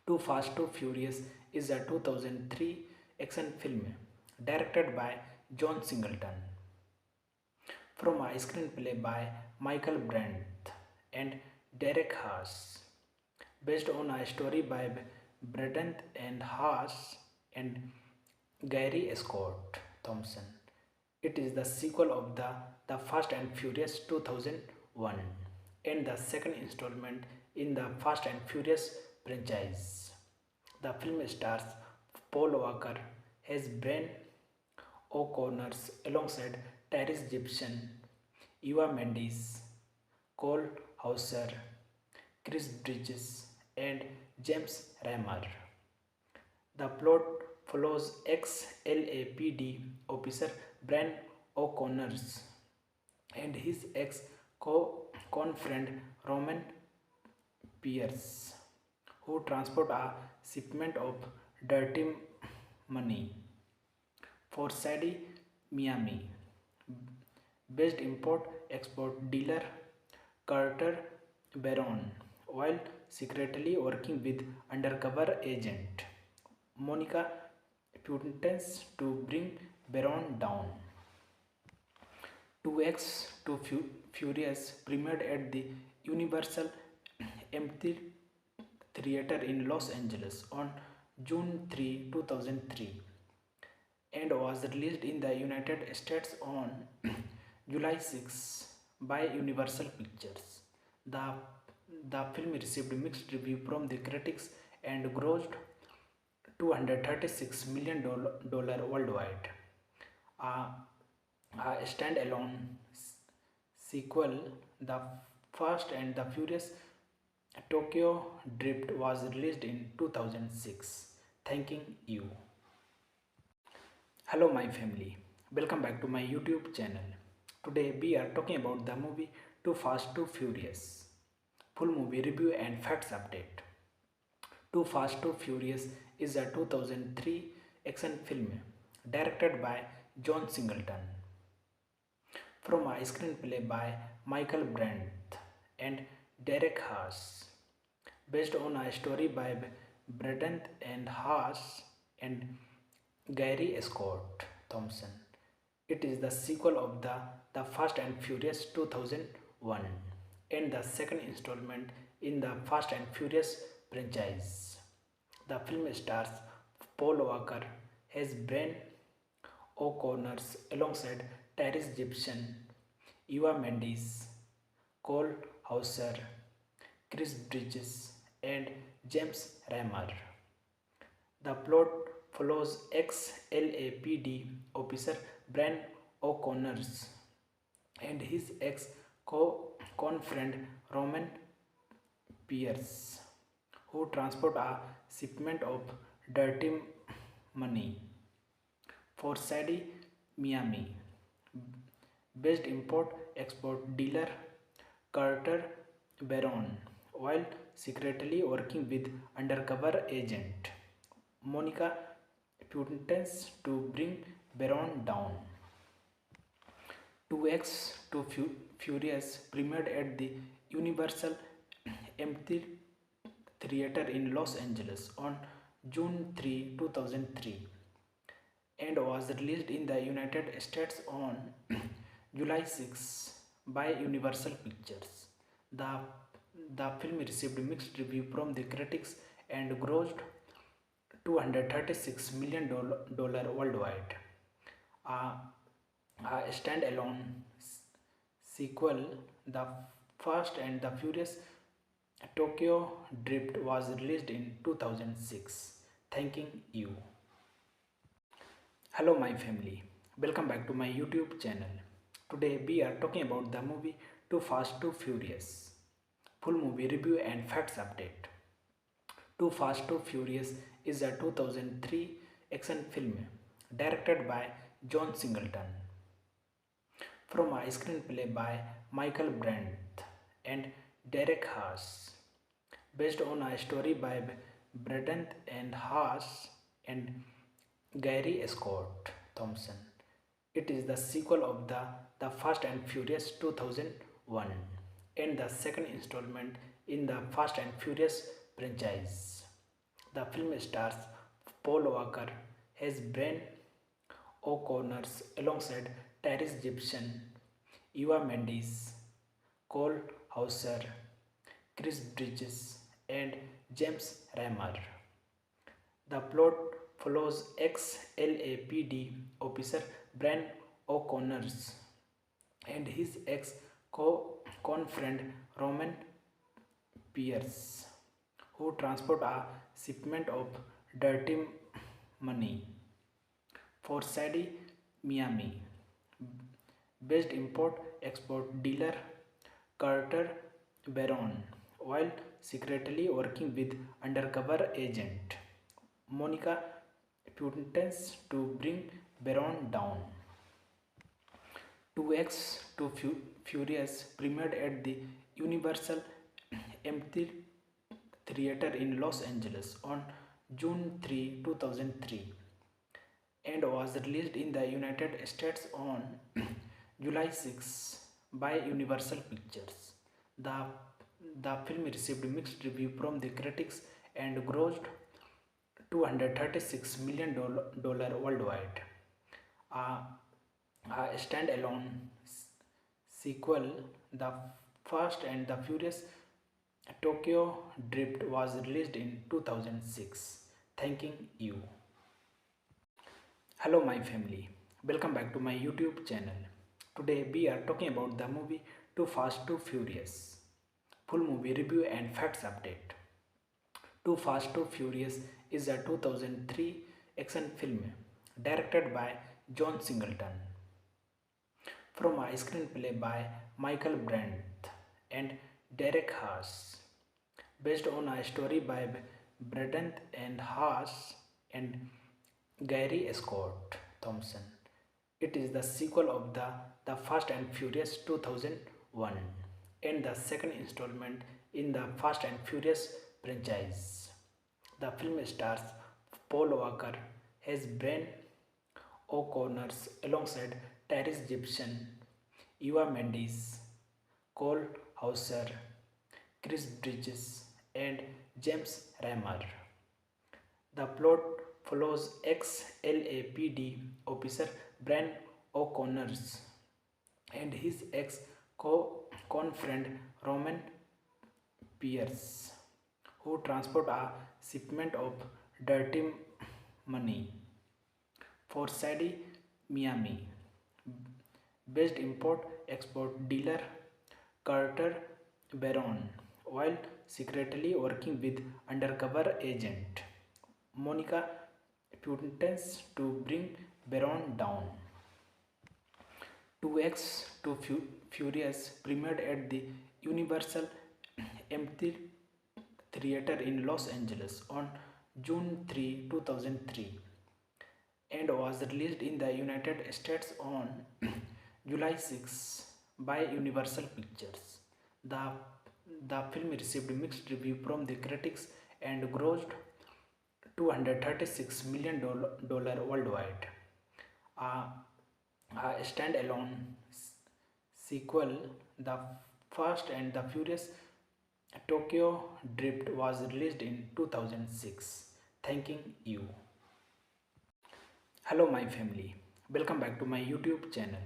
Too Fast Too Furious is a 2003 action film directed by John Singleton from a screenplay by Michael Brandt and Derek Haas based on a story by Braden and Haas and Gary Scott Thompson. It is the sequel of the Fast and Furious 2001 and the second installment in the Fast and Furious franchise. The film stars Paul Walker as Brian O'Connor alongside Tyrese Gibson, Eva Mendes, Cole Hauser, Chris Bridges, and James Remar. The plot follows ex-LAPD officer Brian O'Connor and his ex-con-friend Roman Pierce, who transport a shipment of dirty money for Sadie Miami based import-export dealer Carter Baron while secretly working with undercover agent Monica Puntens to bring Baron down. 2X to Furious premiered at the Universal Theater in Los Angeles on June 3, 2003 and was released in the United States on July 6 by Universal Pictures. The film received mixed review from the critics and grossed $236 million worldwide. A, a standalone sequel, The Fast and the Furious Tokyo Drift, was released in 2006. Thanking you. Hello my family, welcome back to my YouTube channel. Today we are talking about the movie Too Fast Too Furious. Full movie review and facts update. Too Fast Too Furious is a 2003 action film directed by John Singleton from a screenplay by Michael Brandt and Derek Haas based on a story by Braden and Haas and Gary Scott Thompson. It is the sequel of the Fast and Furious 2001 and the second installment in the Fast and Furious franchise. The film stars Paul Walker as Brian O'Connor alongside Tyrese Gibson, Eva Mendes, Cole Hauser, Chris Bridges, and James Rammer. The plot follows ex-LAPD officer Brian O'Connor and his ex-con friend Roman Pierce, who transport a shipment of dirty money for Sadie Miami based import export dealer Carter Baron while secretly working with undercover agent Monica Puntens to bring Baron down. 2X to Furious premiered at the Universal Theater in Los Angeles on June 3, 2003 and was released in the United States on July 6 by Universal Pictures. The, the film received mixed review from the critics and grossed $236 million worldwide. A, a standalone sequel, The Fast and the Furious Tokyo Drift, was released in 2006. Thanking you. Hello my family, welcome back to my YouTube channel. Today we are talking about the movie Too Fast Too Furious. Full movie review and facts update. Too Fast Too Furious is a 2003 action film directed by John Singleton from a screenplay by Michael Brandt and Derek Haas, based on a story by Braden and Haas and Gary Scott Thompson. It is the sequel of the Fast and Furious 2001 and the second installment in the Fast and Furious franchise. The film stars Paul Walker as Brian O'Connor alongside Tyrese Gibson, Eva Mendes, Cole Hauser, Chris Bridges, and James Rammer. The plot follows ex-LAPD officer Brian O'Connor and his ex-con friend Roman Pierce, who transport a shipment of dirty money for Sadie Miami based import export dealer Carter Baron while secretly working with undercover agent Monica Puntens to bring Baron down. 2X to Furious premiered at the Universal Theater in Los Angeles on June 3, 2003 and was released in the United States on July 6 by Universal Pictures. The film received mixed review from the critics and grossed $236 million worldwide. A standalone sequel, The Fast and the Furious Tokyo Drift, was released in 2006. Thanking you. Hello my family, welcome back to my YouTube channel. Today we are talking about the movie Too Fast Too Furious. Full movie review and facts update. Too Fast Too Furious is a 2003 action film directed by John Singleton from a screenplay by Michael Brandt and Derek Haas, based on a story by Braden and Haas and Gary Scott Thompson. It is the sequel of the Fast and Furious 2001 and the second installment in the Fast and Furious franchise. The film stars Paul Walker as Brian O'Connor alongside Tyrese Gibson, Eva Mendes, Cole Hauser, Chris Bridges, and James Rammer. The plot follows ex-LAPD officer Brian O'Connor and his ex-con friend Roman Pierce, who transport a shipment of dirty money for Sadie Miami based import export dealer Carter Baron while secretly working with undercover agent Monica Puntens to bring Baron down. 2X Too Furious premiered at the Universal Theater in Los Angeles on June 3, 2003 and was released in the United States on July 6 by Universal Pictures. The, the film received mixed review from the critics and grossed $236 million worldwide. A, a standalone sequel, The Fast and the Furious Tokyo Drift, was released in 2006. Thanking you. Hello my family, welcome back to my YouTube channel.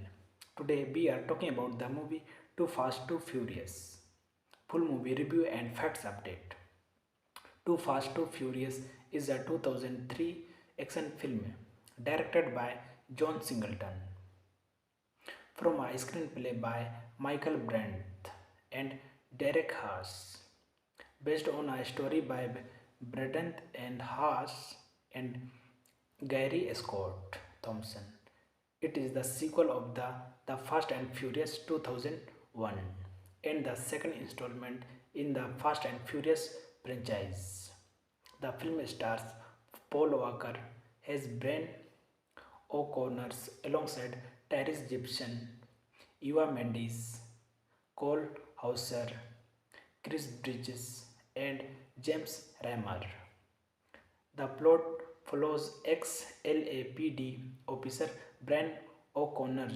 Today we are talking about the movie Too Fast Too Furious. Full movie review and facts update. Too Fast Too Furious is a 2003 action film directed by John Singleton from a screenplay by Michael Brandt and Derek Haas, based on a story by Brandt and Haas and Gary Scott Thompson. It is the sequel of the Fast and Furious 2001 and the second installment in the Fast and Furious franchise. The film stars Paul Walker as Brian O'Connor alongside Tyrese Gibson, Eva Mendes, Cole Hauser, Chris Bridges, and James Remar. The plot follows ex-LAPD officer Brian O'Connor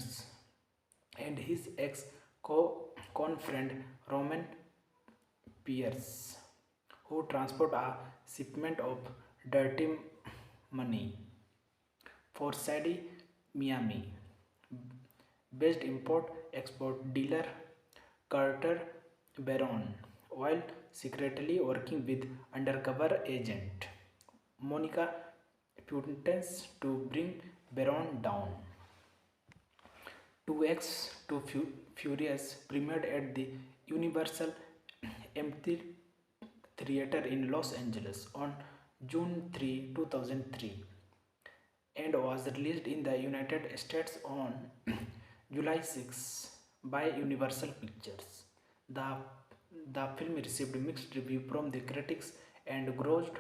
and his ex-con friend Roman Pierce, who transport a shipment of dirty money for Sadie Miami based import-export dealer Carter Baron, while secretly working with undercover agent Monica Puntens to bring Baron down. 2X Too Furious premiered at the Universal Theater in Los Angeles on June 3, 2003 and was released in the United States on July 6 by Universal Pictures. The film received mixed review from the critics and grossed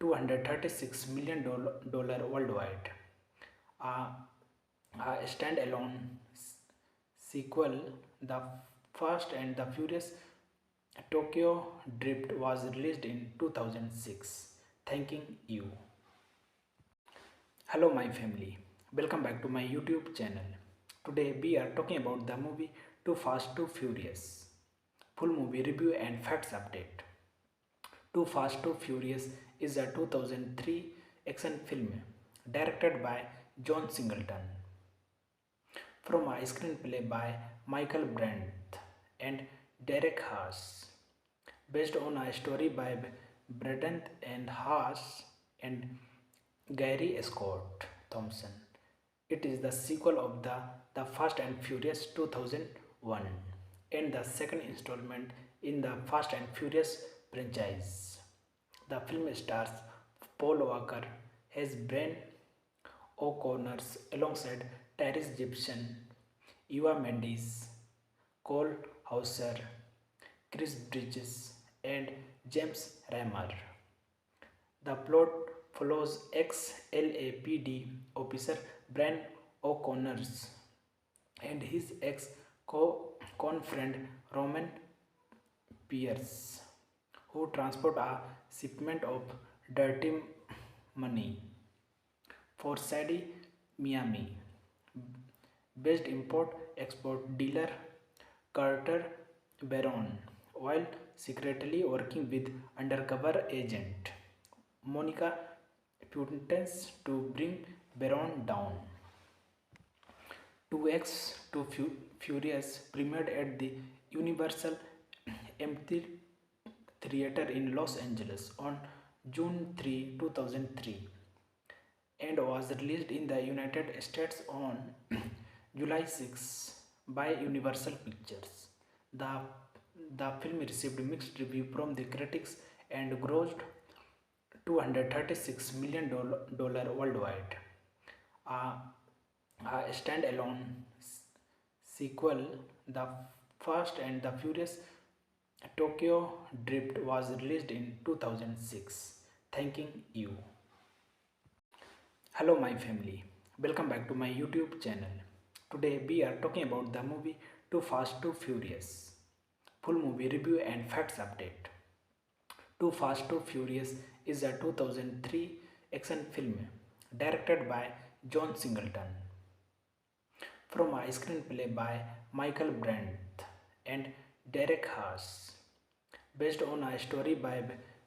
$236 million worldwide. A standalone sequel, The Fast and the Furious Tokyo Drift, was released in 2006. Thanking you. Hello my family, welcome back to my YouTube channel. Today we are talking about the movie Too Fast Too Furious. Full movie review and facts update. Too Fast Too Furious is a 2003 action film directed by John Singleton from a screenplay by Michael Brandt and Derek Haas, based on a story by Brandt and Haas and Gary Scott Thompson. It is the sequel of the Fast and Furious 2001 and the second installment in the Fast and Furious franchise. The film stars Paul Walker as Brian O'Connor alongside Tyrese Gibson, Eva Mendes, Cole Hauser, Chris Bridges, and James Remar. The plot follows ex-LAPD officer Brian O'Connor and his ex-con friend Roman Pierce, who transport a shipment of dirty money for Sadie Miami based import-export dealer Carter Baron, while secretly working with undercover agent Monica Puntens to bring Baron down. 2X Too Furious premiered at the Universal Theater in Los Angeles on June 3, 2003 and was released in the United States on July 6 by Universal Pictures. The film received mixed review from the critics and grossed $236 million worldwide. A, a standalone sequel, The Fast and the Furious Tokyo Drift, was released in 2006. Thanking you. Hello, my family. Welcome back to my YouTube channel. Today, we are talking about the movie Too Fast, Too Furious. Full movie review and facts update. Too Fast, Too Furious is a 2003 action film directed by John Singleton from a screenplay by Michael Brandt and Derek Haas, based on a story by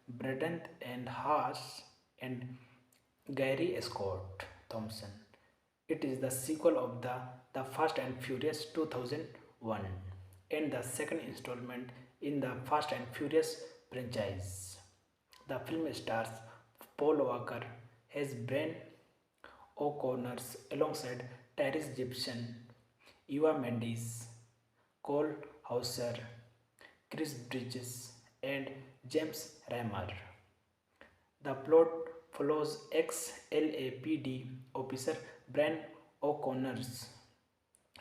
Braden and Haas and Gary Scott Thompson. It is the sequel of the Fast and Furious 2001 and the second installment in the Fast and Furious franchise. The film stars Paul Walker as Brian O'Connor alongside Tyrese Gibson, Eva Mendes, Cole Hauser, Chris Bridges, and James Remar. The plot follows ex-LAPD officer Brian O'Connor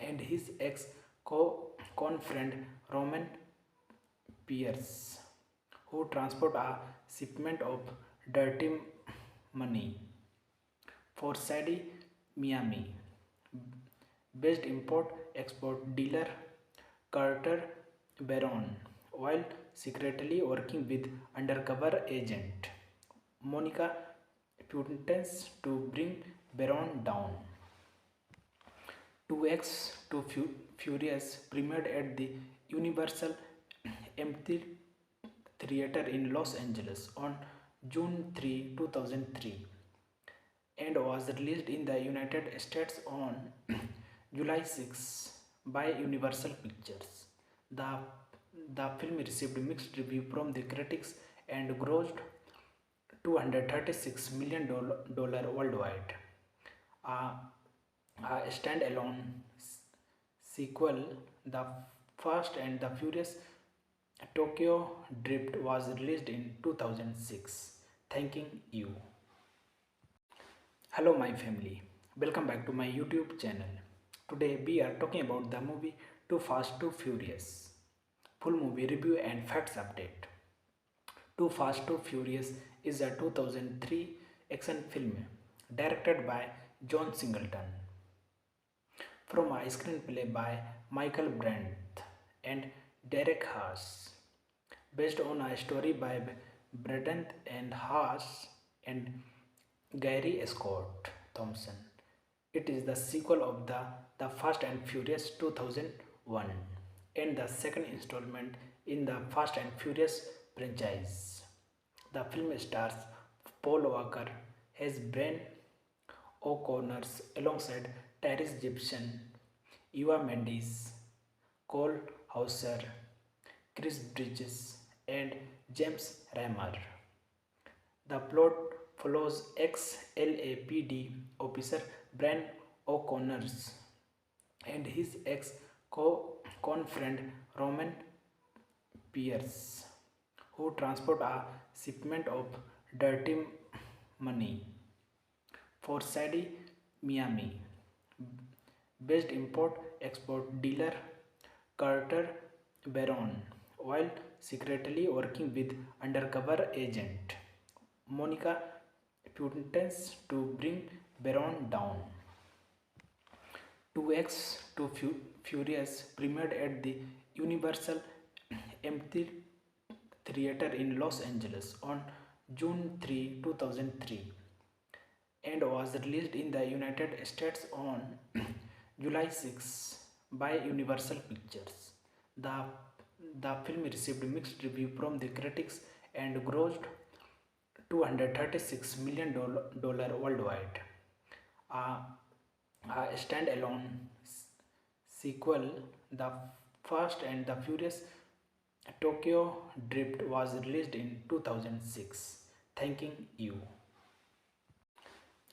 and his ex-con-friend Roman Pierce, who transport a shipment of dirty money for Sadie Miami based import-export dealer Carter Baron, while secretly working with undercover agent Monica Puentes to bring Baron down. 2X Too Furious premiered at the Universal Theater in Los Angeles on June 3, 2003 and was released in the United States on July 6 by Universal Pictures. The film received mixed review from the critics and grossed $236 million worldwide. A standalone sequel, The Fast and the Furious Tokyo Drift, was released in 2006. Thanking you. Hello, my family. Welcome back to my YouTube channel. Today, we are talking about the movie Too Fast, Too Furious. Full movie review and facts update. Too Fast, Too Furious is a 2003 action film directed by John Singleton from a screenplay by Michael Brandt and Derek Haas, based on a story by Braden and Haas and Gary Scott Thompson. It is the sequel of the Fast and Furious 2001 and the second installment in the Fast and Furious franchise. The film stars Paul Walker as Brian O'Connor alongside Tyrese Gibson, Eva Mendes, Cole Hauser, Chris Bridges, and James Remar. The plot follows ex-LAPD officer Brian O'Connor and his ex-con-friend Roman Pierce, who transport a shipment of dirty money for Sadie Miami based import-export dealer Carter Baron, while secretly working with undercover agent Monica Puentes to bring Baron down. 2X Too Furious premiered at the Universal Theater in Los Angeles on June 3, 2003 and was released in the United States on July 6 by Universal Pictures. The film received mixed review from the critics and grossed $236 million worldwide. A standalone sequel, The Fast and the Furious Tokyo Drift, was released in 2006. Thanking you.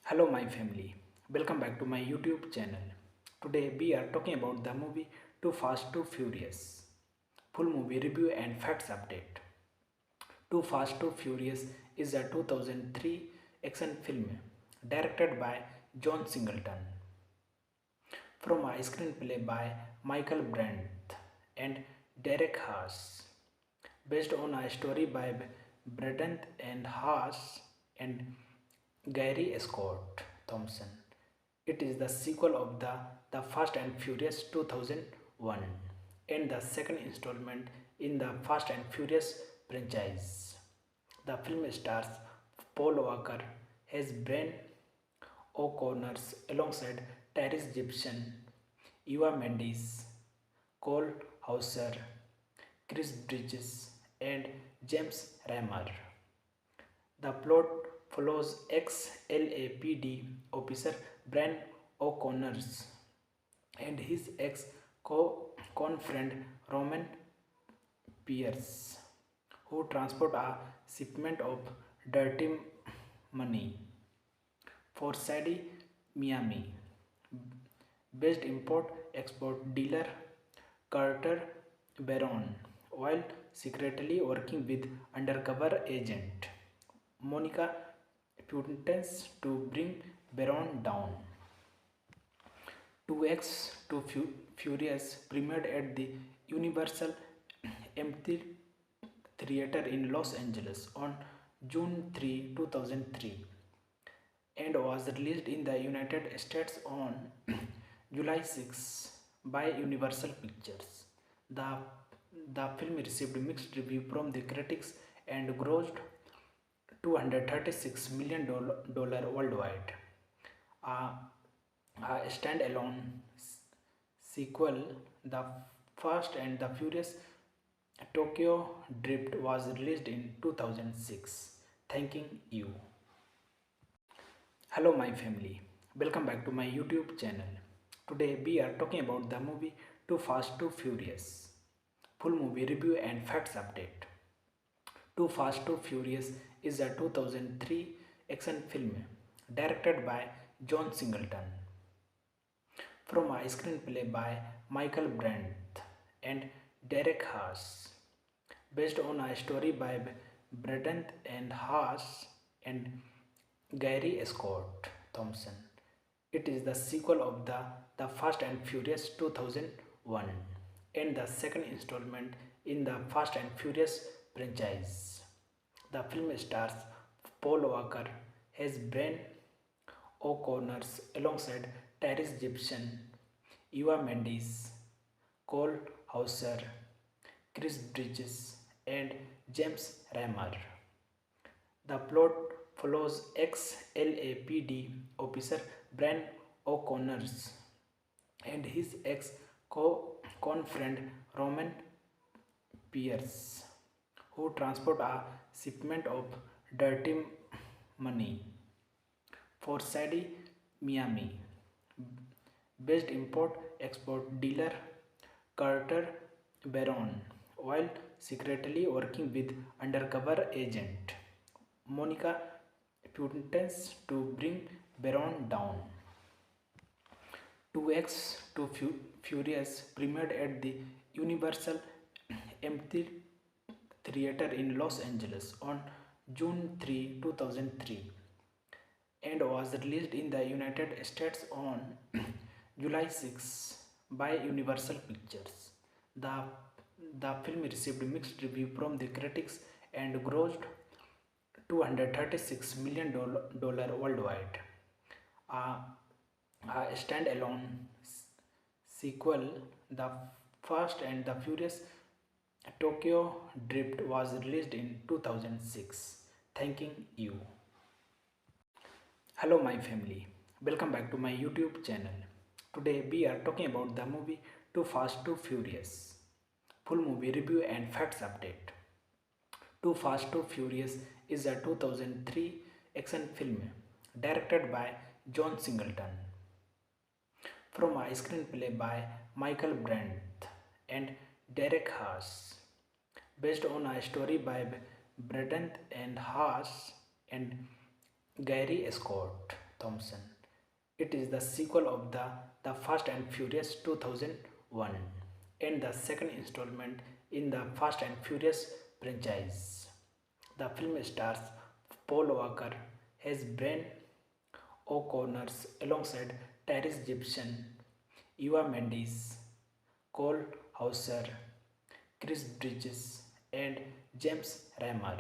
Hello, my family. Welcome back to my YouTube channel. Today, we are talking about the movie Too Fast, Too Furious. full movie review and facts update. Too Fast, Too Furious is a 2003 action film directed by John Singleton from a screenplay by Michael Brandt and Derek Haas, based on a story by Brandt and Haas and Gary Scott Thompson. It is the sequel of the Fast and Furious 2001 and the second installment in the Fast and Furious franchise. The film stars Paul Walker as Brian O'Connor alongside Tyrese Gibson, Eva Mendes, Cole Hauser, Chris Bridges, and James Remar. The plot follows ex-LAPD officer Brian O'Connor and his ex-con friend Roman Pierce, who transport a shipment of dirty money for Sadie Miami based import-export dealer Carter Baron while secretly working with undercover agent Monica Puntens to bring Baron down. 2X Too Furious premiered at the Universal Theater in Los Angeles on June 3, 2003 and was released in the United States on July 6 by Universal Pictures. The film received mixed review from the critics and grossed $236 million worldwide. A standalone sequel, The Fast and the Furious Tokyo Drift, was released in 2006. Thanking you. Hello my family, welcome back to my YouTube channel. Today we are talking about the movie Too Fast, Too Furious. Full movie review and facts update. Too Fast, Too Furious is a 2003 action film directed by John Singleton from a screenplay by Michael Brandt and Derek Haas, based on a story by Brandt and Haas and Gary Scott Thompson. It is the sequel of the Fast and Furious 2001 and the second installment in the Fast and Furious franchise. The film stars Paul Walker as Brian O'Connor alongside Tyrese Gibson, Eva Mendes, Cole Hauser, Chris Bridges, and James Remar. The plot follows ex-LAPD officer Brian O'Connor and his ex-con friend Roman Pierce, who transport a shipment of dirty money for Sadie Miami based import-export dealer Carter Baron while secretly working with undercover agent Monica Puntens to bring Baron down. 2X Too Furious premiered at the Universal Theater in Los Angeles on June 3, 2003 and was released in the United States on July 6 by Universal Pictures. The film received mixed review from the critics and grossed $236 million worldwide. A standalone sequel, The Fast and the Furious Tokyo Drift, was released in 2006. Thanking you. Hello my family, welcome back to my YouTube channel. Today we are talking about the movie Too Fast, Too Furious. Full movie review and facts update. Too Fast, Too Furious is a 2003 action film directed by John Singleton from a screenplay by Michael Brandt and Derek Haas, based on a story by Brandt and Haas and Gary Scott Thompson. It is the sequel of the Fast and Furious 2001 and the second installment in the Fast and Furious franchise. The film stars Paul Walker as Brian O'Connor alongside Tyrese Gibson, Eva Mendes, Cole Hauser, Chris Bridges, and James Remar.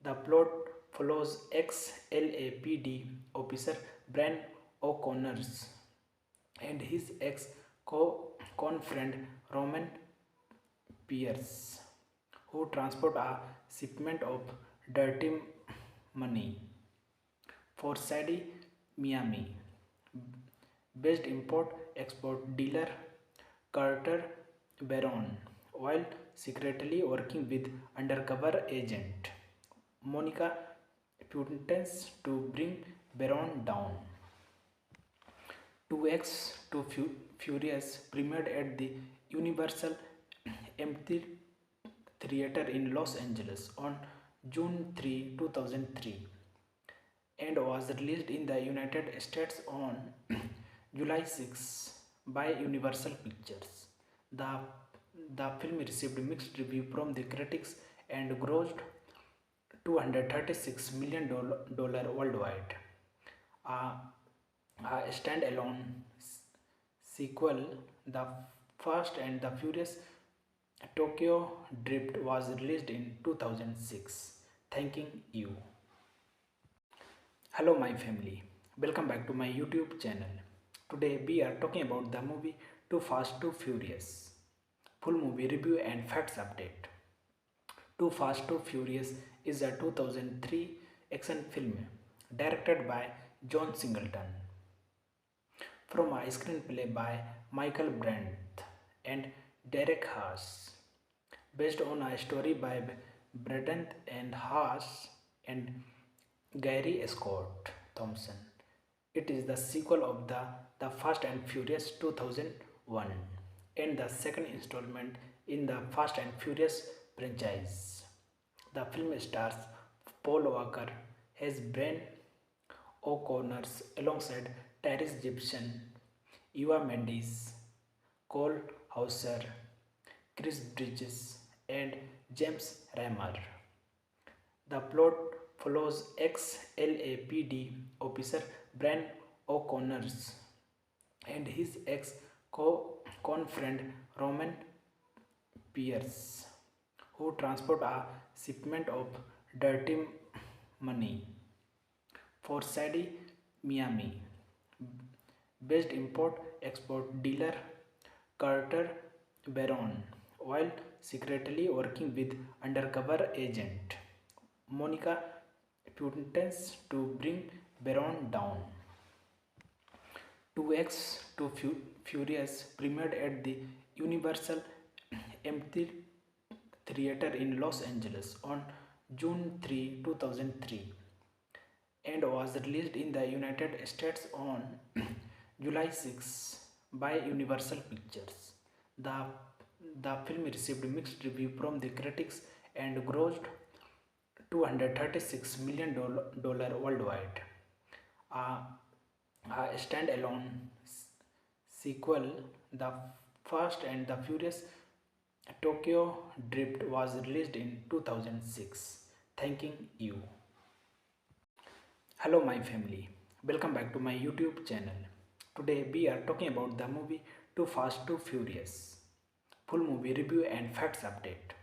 The plot follows ex-LAPD officer Brian O'Connor and his ex-con friend Roman Pierce, who transport a shipment of dirty money for Sadie Miami based import export dealer Carter Baron while secretly working with undercover agent Monica Puntens to bring Baron down. 2X to Furious premiered at the Universal Theater in Los Angeles on June 3, 2003 and was released in the United States on July 6 by Universal Pictures. The, the film received mixed review from the critics and grossed $236 million worldwide. A, a standalone sequel, The Fast and the Furious Tokyo Drift, was released in 2006. Thanking you. Hello my family, welcome back to my YouTube channel. Today we are talking about the movie Too Fast Too Furious. Full movie review and facts update. Too Fast Too Furious is a 2003 action film directed by John Singleton from a screenplay by Michael Brandt and Derek Haas, based on a story by Braden and Haas and Gary Scott Thompson. It is the sequel of the Fast and Furious 2001 and the second installment in the Fast and Furious franchise. The film stars Paul Walker as Brian O'Connor alongside Tyrese Gibson, Eva Mendes, Cole Hauser, Chris Bridges, and James Remar. The plot follows ex-LAPD officer Brian O'Connor and his ex-con friend Roman Pierce, who transport a shipment of dirty money for Sadie Miami based import export dealer Carter Baron while secretly working with undercover agent Monica Puntens to bring Baron down. 2X to Furious premiered at the Universal Theater in Los Angeles on June 3, 2003 and was released in the United States on July 6 by Universal Pictures. The film received mixed review from the critics and grossed $236 million worldwide. A standalone sequel, The Fast and the Furious Tokyo Drift, was released in 2006. Thanking you. Hello my family, welcome back to my YouTube channel. Today we are talking about the movie Too Fast Too Furious. Full movie review and facts update.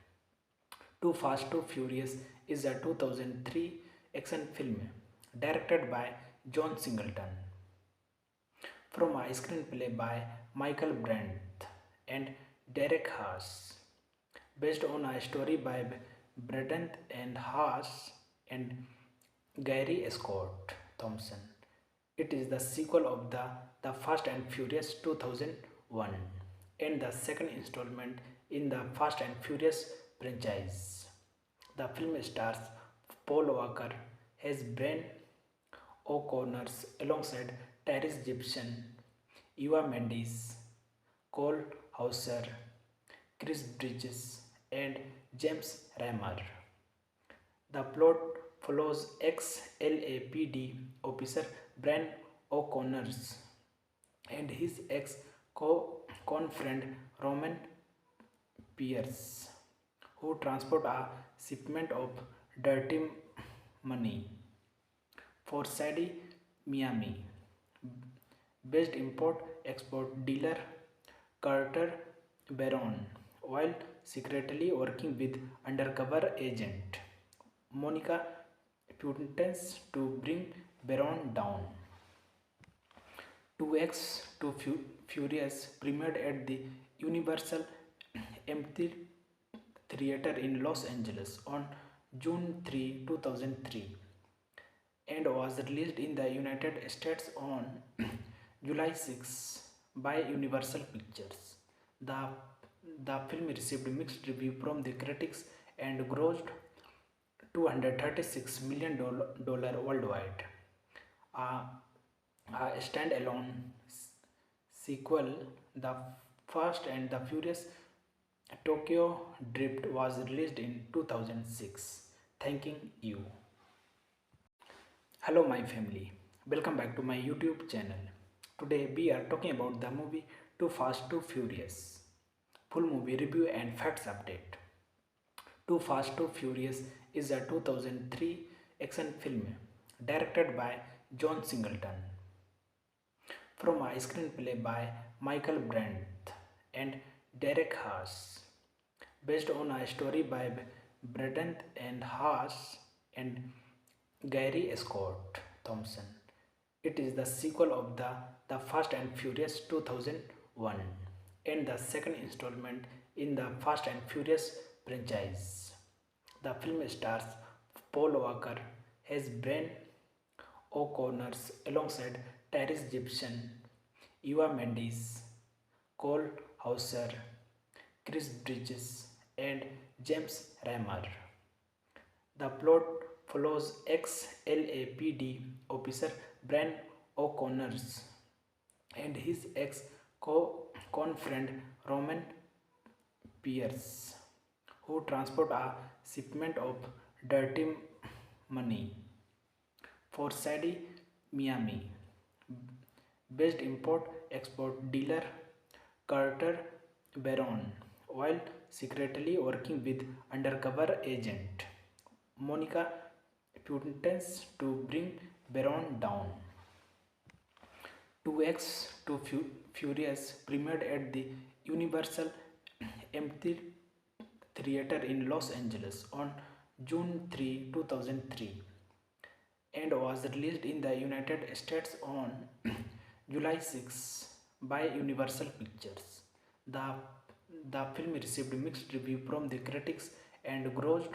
Too Fast Too Furious is a 2003 action film directed by John Singleton from a screenplay by Michael Brandt and Derek Haas, based on a story by Braden and Haas and Gary Scott Thompson. It is the sequel of the Fast and Furious 2001 and the second installment in the Fast and Furious franchise. The film stars Paul Walker as Brian O'Connor alongside Tyrese Gibson, Eva Mendes, Cole Hauser, Chris Bridges, and James Remar. The plot follows ex-LAPD officer Brian O'Connor and his ex-con friend Roman Pierce, who transport a shipment of dirty money for Sadie Miami based import export dealer Carter Baron while secretly working with undercover agent Monica Puntens to bring Baron down. 2X to Furious premiered at the Universal Theater in Los Angeles on June 3, 2003 and was released in the United States on July 6 by Universal Pictures. The, the film received mixed review from the critics and grossed $236 million worldwide. A, a standalone sequel, The Fast and the Furious Tokyo Drift, was released in 2006. Thanking you. Hello my family, welcome back to my YouTube channel. Today we are talking about the movie Too Fast Too Furious. Full movie review and facts update. Too Fast Too Furious is a 2003 action film directed by John Singleton from a screenplay by Michael Brandt and Derek Haas, based on a story by Braden and Haas and Gary Scott Thompson. It is the sequel of the Fast and Furious 2001 and the second installment in the Fast and Furious franchise. The film stars Paul Walker as Brian O'Connor alongside Tyrese Gibson, Eva Mendes, Cole Hauser, Chris Bridges, and James Remar. The plot follows ex-LAPD officer Brian O'Connor and his ex-con-friend Roman Pierce, who transport a shipment of dirty money for Sadie Miami based import export dealer Carter Baron while secretly working with undercover agent Monica Puntens to bring Baron down. 2X to Furious premiered at the Universal Theater in Los Angeles on June 3, 2003 and was released in the United States on July 6 by Universal Pictures. The film received mixed review from the critics and grossed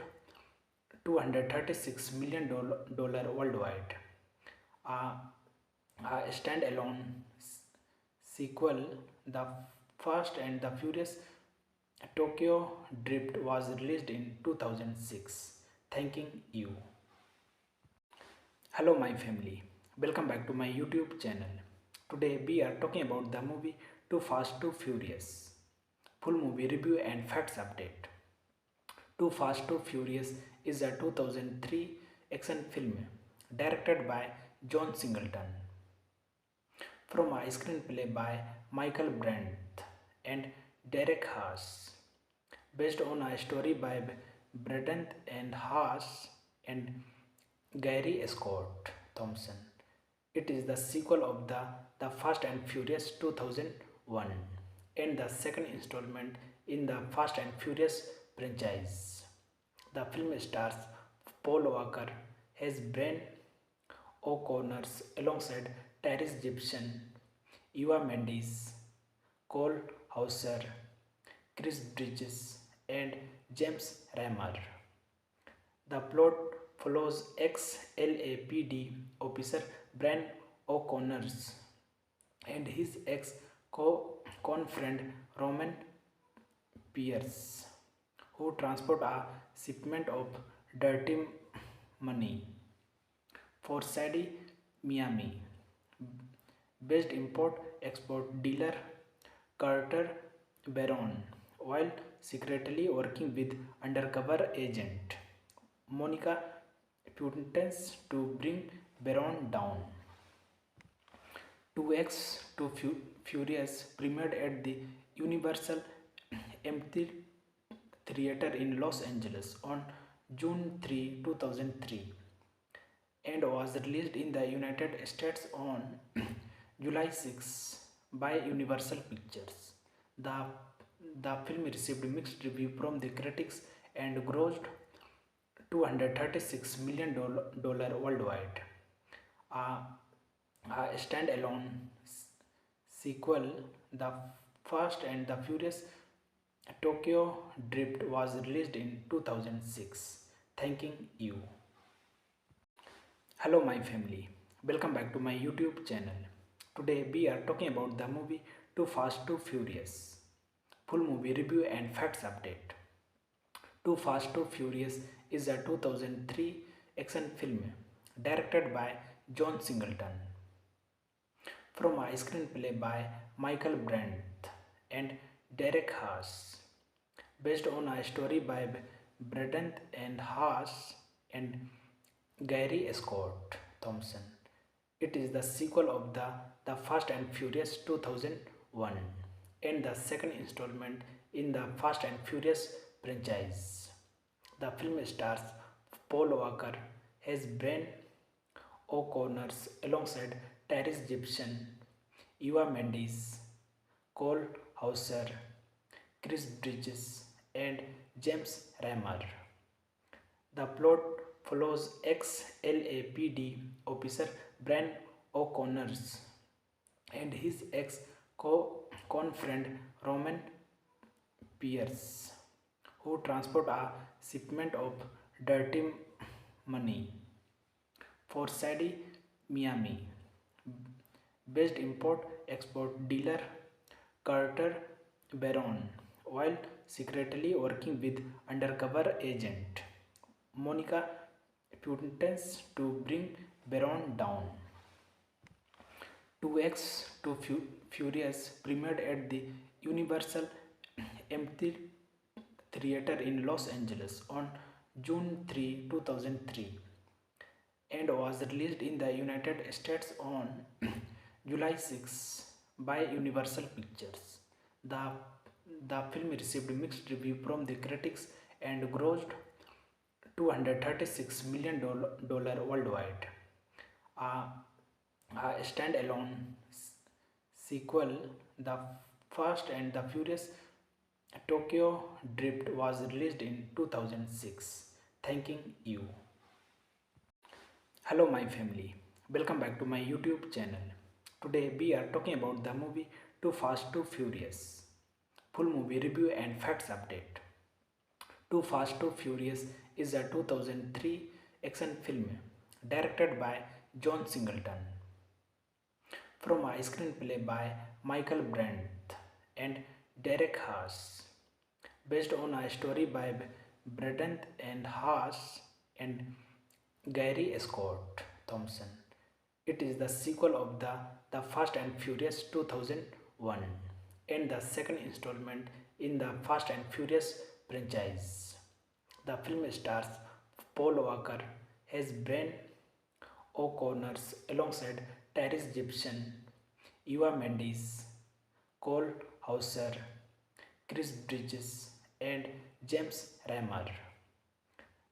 $236 million worldwide. A standalone sequel, The Fast and the Furious Tokyo Drift, was released in 2006. Thanking you. Hello my family, welcome back to my YouTube channel. Today we are talking about the movie Too Fast Too Furious. Full movie review and facts update. Too Fast Too Furious is a 2003 action film directed by John Singleton from a screenplay by Michael Brandt and Derek Haas, based on a story by Braden and Haas and Gary Scott Thompson. It is the sequel of the Fast and Furious 2001 and the second installment in the Fast and Furious franchise. The film stars Paul Walker as Brian O'Connor alongside Tyrese Gibson, Eva Mendes, Cole Hauser, Chris Bridges, and James Remar. The plot follows ex-LAPD officer Brian O'Connor and his ex-con-friend Roman Pierce, who transport a shipment of dirty money for Sadie Miami based import export dealer Carter Baron while secretly working with undercover agent Monica Puntens to bring Baron down. 2X to Furious premiered at the Universal Theater in Los Angeles on June 3, 2003, and was released in the United States on July 6 by Universal Pictures. The, the film received mixed review from the critics and grossed $236 million worldwide. A, a standalone sequel, The Fast and the Furious Tokyo Drift, was released in 2006. Thanking you. Hello, my family. Welcome back to my YouTube channel. Today, we are talking about the movie Too Fast, Too Furious. Full movie review and facts update. Too Fast, Too Furious is a 2003 action film directed by John Singleton from a screenplay by Michael Brandt and Derek Haas, based on a story by Braden and Haas and Gary Scott Thompson. It is the sequel of the Fast and Furious 2001 and the second installment in the Fast and Furious franchise. The film stars Paul Walker as Ben O'Connor alongside Tyrese Gibson, Eva Mendes, Cole Hauser, Chris Bridges, and James Remar. The plot follows ex-LAPD officer Brian O'Connor and his ex-con-friend Roman Pierce, who transport a shipment of dirty money for Sadie Miami based import-export dealer Carter Baron, while secretly working with undercover agent Monica Puntens to bring Baron down. 2X Too Furious premiered at the Universal Theater in Los Angeles on June 3, 2003, and was released in the United States on July 6 by Universal Pictures. The, the film received mixed review from the critics and grossed $236 million worldwide. A, a standalone sequel, The Fast and the Furious Tokyo Drift, was released in 2006. Thanking you. Hello, my family. Welcome back to my YouTube channel. Today, we are talking about the movie Too Fast, Too Furious. Full movie review and facts update. Too Fast, Too Furious is a 2003 action film directed by John Singleton from a screenplay by Michael Brandt and Derek Haas, based on a story by Braden and Haas and Gary Scott Thompson. It is the sequel of the Fast and Furious 2001 and the second installment in the Fast and Furious franchise. The film stars Paul Walker as Ben O'Connor alongside Tyrese Gibson, Eva Mendes, Cole Hauser, Chris Bridges, and James Remar.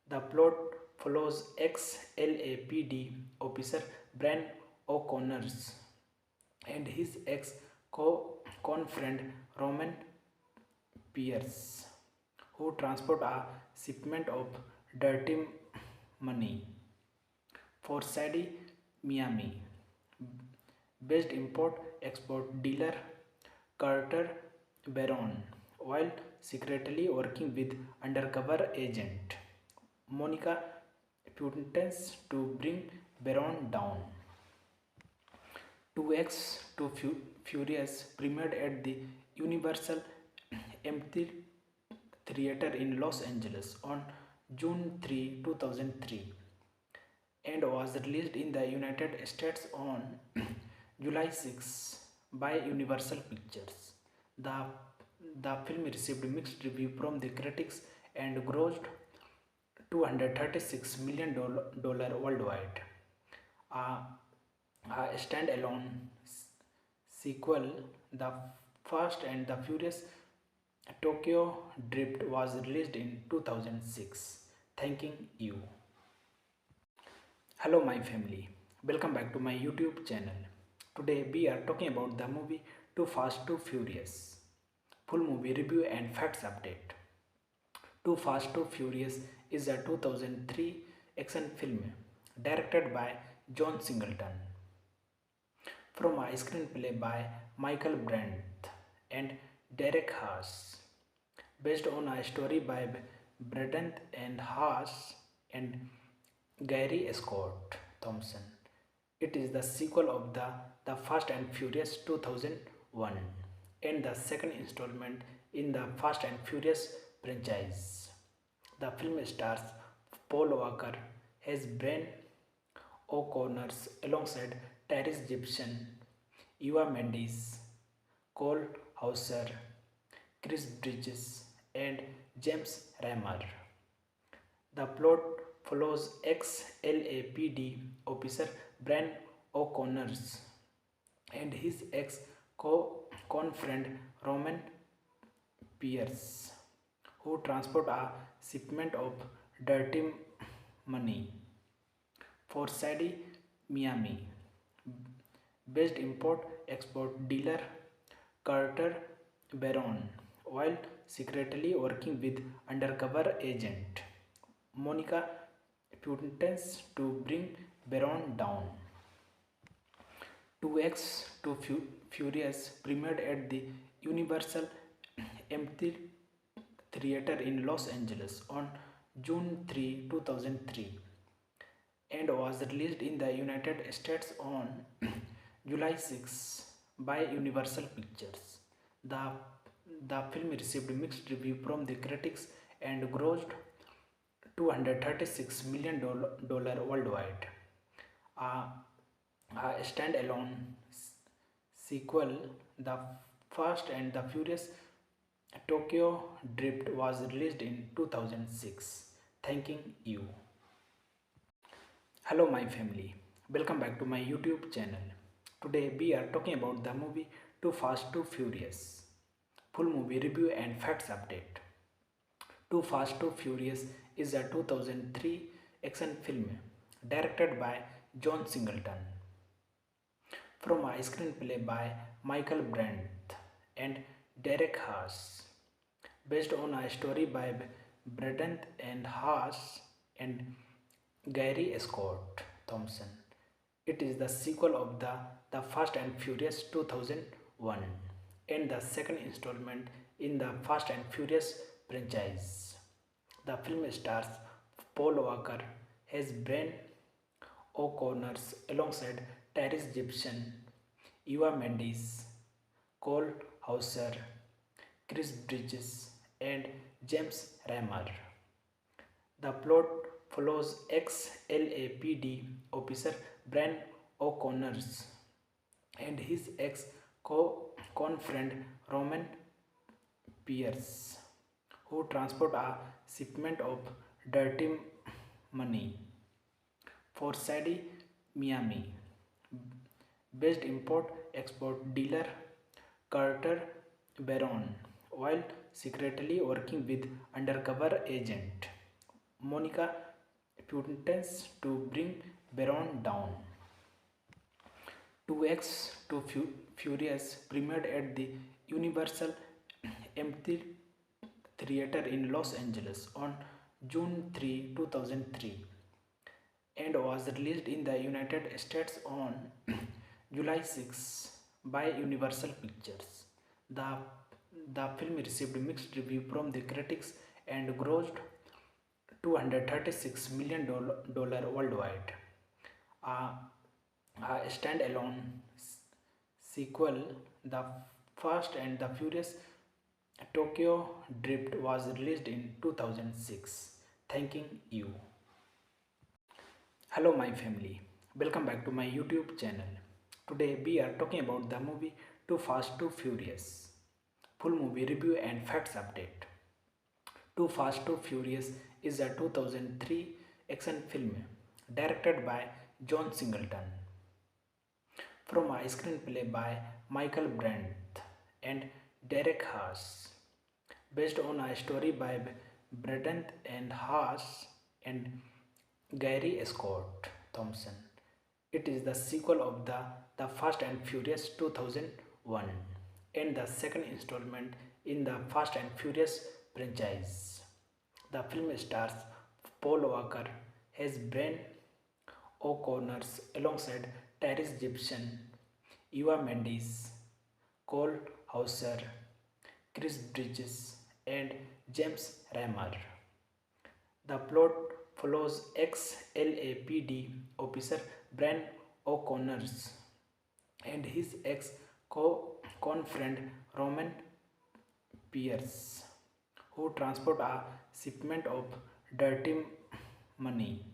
The plot follows ex-LAPD officer Brian O'Connor and his ex-con-friend Roman Pierce, who transport a shipment of dirty money for Sadie Miami based import-export dealer Carter Baron, while secretly working with undercover agent Monica Puntens to bring Baron down. 2X Too Furious premiered at the Universal Theater in Los Angeles on June 3, 2003, and was released in the United States on July 6 by Universal Pictures. The film received mixed review from the critics and grossed $236 million worldwide. A standalone sequel, The Fast and the Furious Tokyo Drift was released in 2006. Thanking you. Hello, my family. Welcome back to my YouTube channel. Today we are talking about the movie Too Fast, Too Furious. Full movie review and facts update. Too Fast, Too Furious is a 2003 action film directed by John Singleton from a screenplay by Michael Brandt and Derek Haas, based on a story by Braden and Haas and Gary Scott Thompson. It is the sequel of the Fast and Furious 2001 and the second installment in the Fast and Furious franchise. The film stars Paul Walker as Brian O'Connor alongside Tyrese Gibson, Eva Mendes, Cole Hauser, Chris Bridges, and James Remar. The plot follows ex-LAPD officer Brian O'Connor and his ex-con friend Roman Pierce, who transport a shipment of dirty money for Sadie Miami based import-export dealer Carter Baron, while secretly working with undercover agent Monica Puentes to bring Baron down. 2X Too Furious premiered at the Universal Theater in Los Angeles on June 3, 2003 and was released in the United States on July 6 by Universal Pictures. The film received mixed review from the critics and grossed $236 million worldwide. A standalone sequel, The Fast and the Furious Tokyo Drift, was released in 2006. Thanking you. Hello, my family. Welcome back to my YouTube channel. Today we are talking about the movie Too Fast, Too Furious. Full movie review and facts update. Too Fast, Too Furious is a 2003 action film directed by John Singleton from a screenplay by Michael Brandt and Derek Haas, based on a story by Braden and Haas and Gary Scott Thompson. It is the sequel of the Fast and Furious 2001 and the second installment in the Fast and Furious franchise. The film stars Paul Walker as Brian O'Connor alongside Tyrese Gibson, Eva Mendes, Cole Hauser, Chris Bridges, and James Remar. The plot follows ex-LAPD officer Brian O'Connor and his ex-con friend Roman Pierce, who transport a shipment of dirty money for Sadie Miami based import-export dealer Carter Baron, while secretly working with undercover agent Monica Puentes to bring Baron down. 2X Too Furious premiered at the Universal Theater in Los Angeles on June 3, 2003 and was released in the United States on July 6 by Universal Pictures. The film received mixed review from the critics and grossed $236 million worldwide. A standalone sequel, The Fast and the Furious Tokyo Drift, was released in 2006. Thanking you. Hello, my family. Welcome back to my YouTube channel. Today we are talking about the movie Too Fast, Too Furious. Full movie review and facts update. Too Fast, Too Furious is a 2003 action film directed by John Singleton from a screenplay by Michael Brandt and Derek Haas, based on a story by Braden and Haas and Gary Scott Thompson. It is the sequel of the Fast and Furious 2001 and the second installment in the Fast and Furious franchise. The film stars Paul Walker as Brian O'Connor alongside Tyrese Gibson, Eva Mendes, Cole Hauser, Chris Bridges, and James Remar. The plot follows ex-LAPD officer Brian O'Connor and his ex-con-friend Roman Pierce, who transport a shipment of dirty money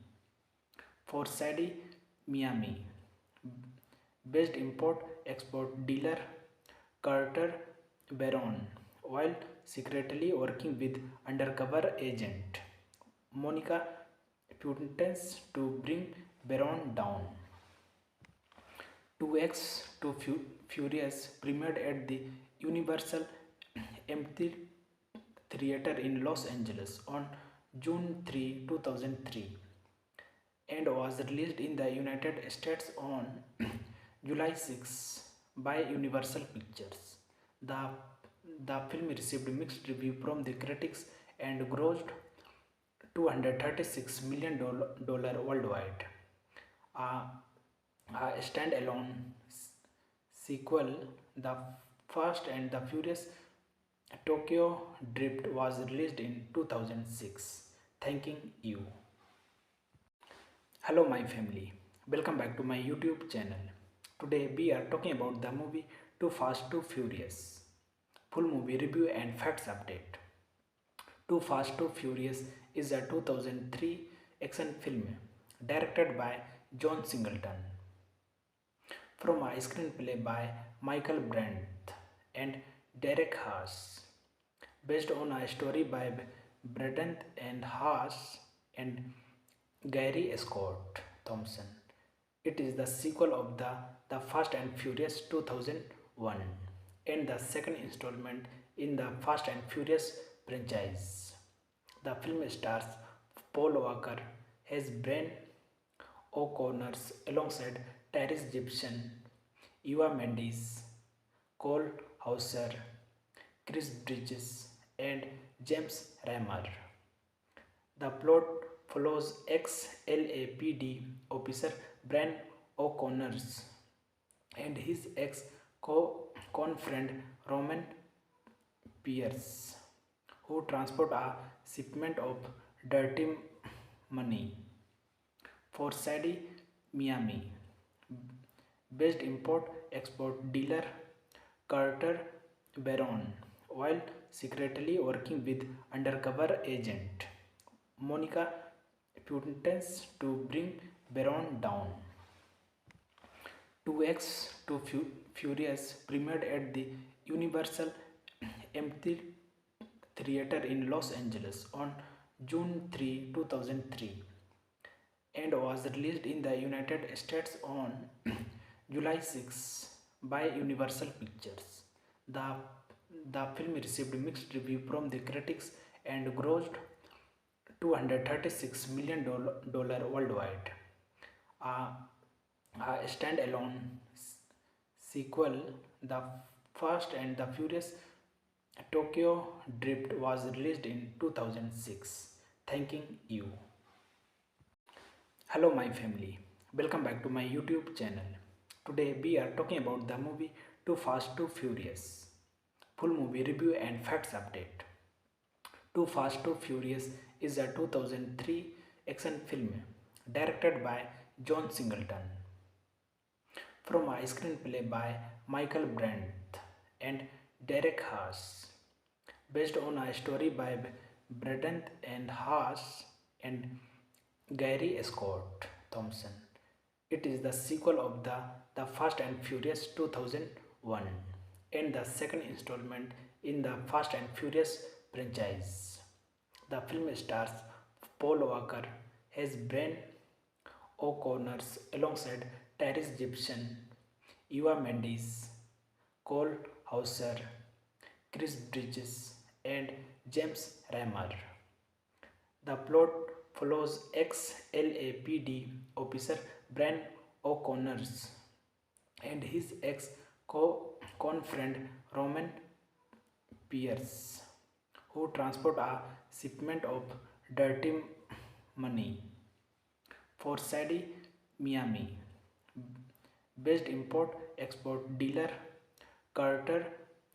for Sadie Miami based import-export dealer Carter Baron while secretly working with undercover agent Monica Puntens to bring Baron down. 2X to Furious premiered at the Universal Theater in Los Angeles on June 3, 2003 and was released in the United States on July 6 by Universal Pictures. The, the film received mixed review from the critics and grossed $236 million worldwide. A, a standalone sequel, The Fast and the Furious Tokyo Drift, was released in 2006. Thanking you. Hello my family, welcome back to my YouTube channel. Today we are talking about the movie Too Fast Too Furious. Full movie review and facts update. Too Fast Too Furious is a 2003 action film directed by John Singleton from a screenplay by Michael Brandt and Derek Haas, based on a story by Braden and Haas and Gary Scott Thompson. It is the sequel of the Fast and Furious 2001 and the second installment in the Fast and Furious franchise. The film stars Paul Walker as Brian O'Connor alongside Tyrese Gibson, Eva Mendes, Cole Hauser, Chris Bridges, and James Remar. The plot follows ex-LAPD officer Brian O'Connor and his ex-con-friend Roman Pierce, who transport a shipment of dirty money for Sadie Miami based import-export dealer Carter Baron while secretly working with undercover agent Monica Puntens to bring Baron down. 2X to Furious premiered at the Universal Theater in Los Angeles on June 3, 2003 and was released in the United States on July 6 by Universal Pictures. The film received mixed review from the critics and grossed $236 million worldwide. A, a standalone sequel, The Fast and the Furious Tokyo Drift, was released in 2006. Thanking you. Hello my family, welcome back to my YouTube channel. Today we are talking about the movie Too Fast Too Furious. Full movie review and facts update. Too Fast Too Furious is a 2003 action film directed by John Singleton from a screenplay by Michael Brandt and Derek Haas, based on a story by Braden and Haas and Gary Scott Thompson. It is the sequel of the Fast and Furious 2001 and the second installment in the Fast and Furious franchise. The film stars Paul Walker as Brian O'Connor alongside Tyrese Gibson, Eva Mendes, Cole Hauser, Chris Bridges, and James Rammer. The plot follows ex-LAPD officer Brian O'Connor and his ex-con friend Roman Pierce, who transport a shipment of dirty money for Sadie Miami based import export dealer Carter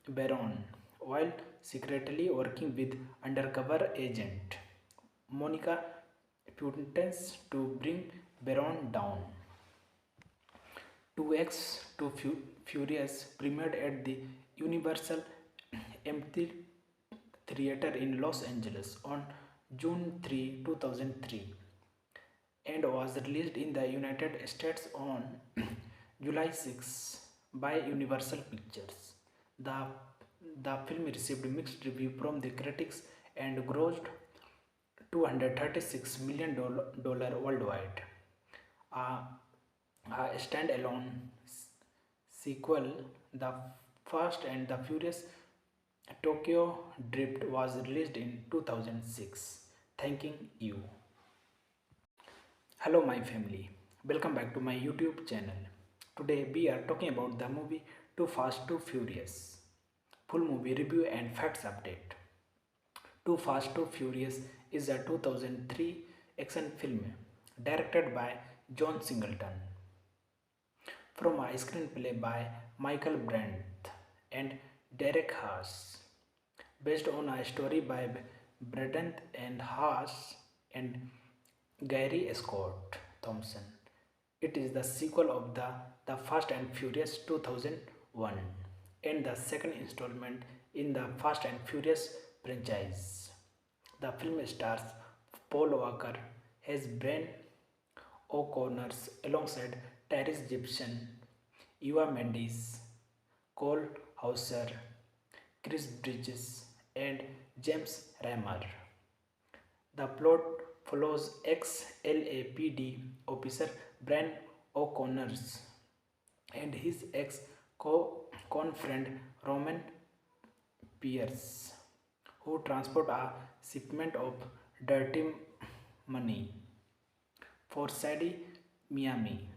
Baron while secretly working with undercover agent Monica Puntens to bring Baron down. 2X to Furious premiered at the Universal Theater in Los Angeles on June 3, 2003 and was released in the United States on July 6 by Universal Pictures. The, the film received mixed review from the critics and grossed $236 million worldwide. A, a standalone sequel, The Fast and the Furious Tokyo Drift, was released in 2006. Thanking you. Hello my family, welcome back to my YouTube channel. Today we are talking about the movie Too Fast Too Furious. Full movie review and facts update. Too Fast Too Furious is a 2003 action film directed by John Singleton from a screenplay by Michael Brandt and Derek Haas, based on a story by Braden and Haas and Gary Scott Thompson. It is the sequel of the Fast and Furious 2001 and the second installment in the Fast and Furious franchise. The film stars Paul Walker as Brian O'Connor alongside Tyrese Gibson, Eva Mendes, Cole Hauser, Chris Bridges, and James Rammer. The plot follows ex-LAPD officer Brian O'Connor and his ex-con friend Roman Pierce, who transport a shipment of dirty money for Sadie Miami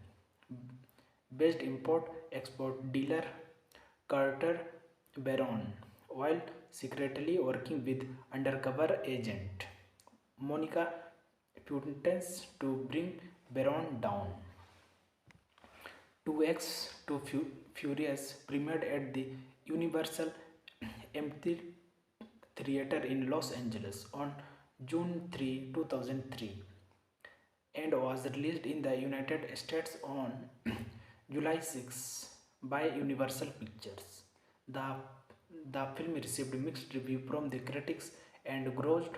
based import export dealer Carter Baron while secretly working with undercover agent Monica Puntens to bring Baron down. 2X to Furious premiered at the Universal Theater in Los Angeles on June 3, 2003 and was released in the United States on July 6 by Universal Pictures. The film received mixed review from the critics and grossed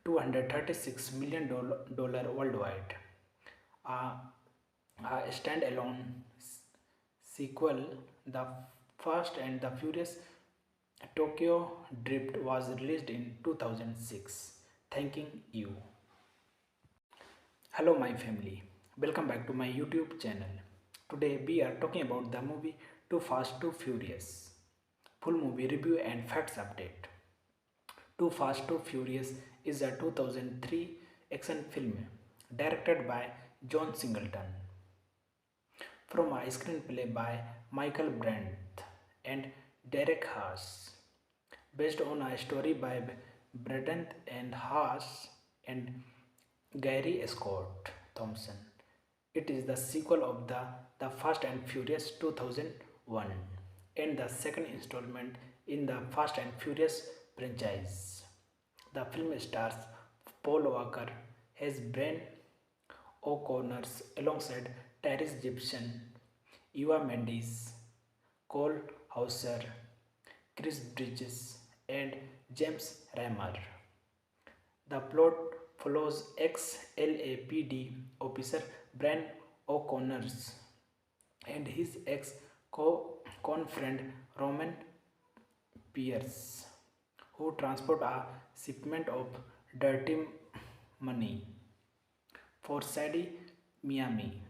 $236 million worldwide. A standalone sequel, The Fast and the Furious Tokyo Drift, was released in 2006. Thanking you. Hello my family, welcome back to my YouTube channel. Today we are talking about the movie Too Fast Too Furious. Full movie review and facts update. Too Fast Too Furious is a 2003 action film directed by John Singleton from a screenplay by Michael Brandt and Derek Haas, based on a story by Braden and Haas and Gary Scott Thompson. It is the sequel of the Fast and Furious 2001 and the second installment in the Fast and Furious franchise. The film stars Paul Walker as Brian O'Connor alongside Tyrese Gibson, Eva Mendes, Cole Hauser, Chris Bridges, and James Rammer. The plot follows ex-LAPD officer Brian O'Connor and his ex-con friend Roman Pierce, who transport a shipment of dirty money for Sadie Miami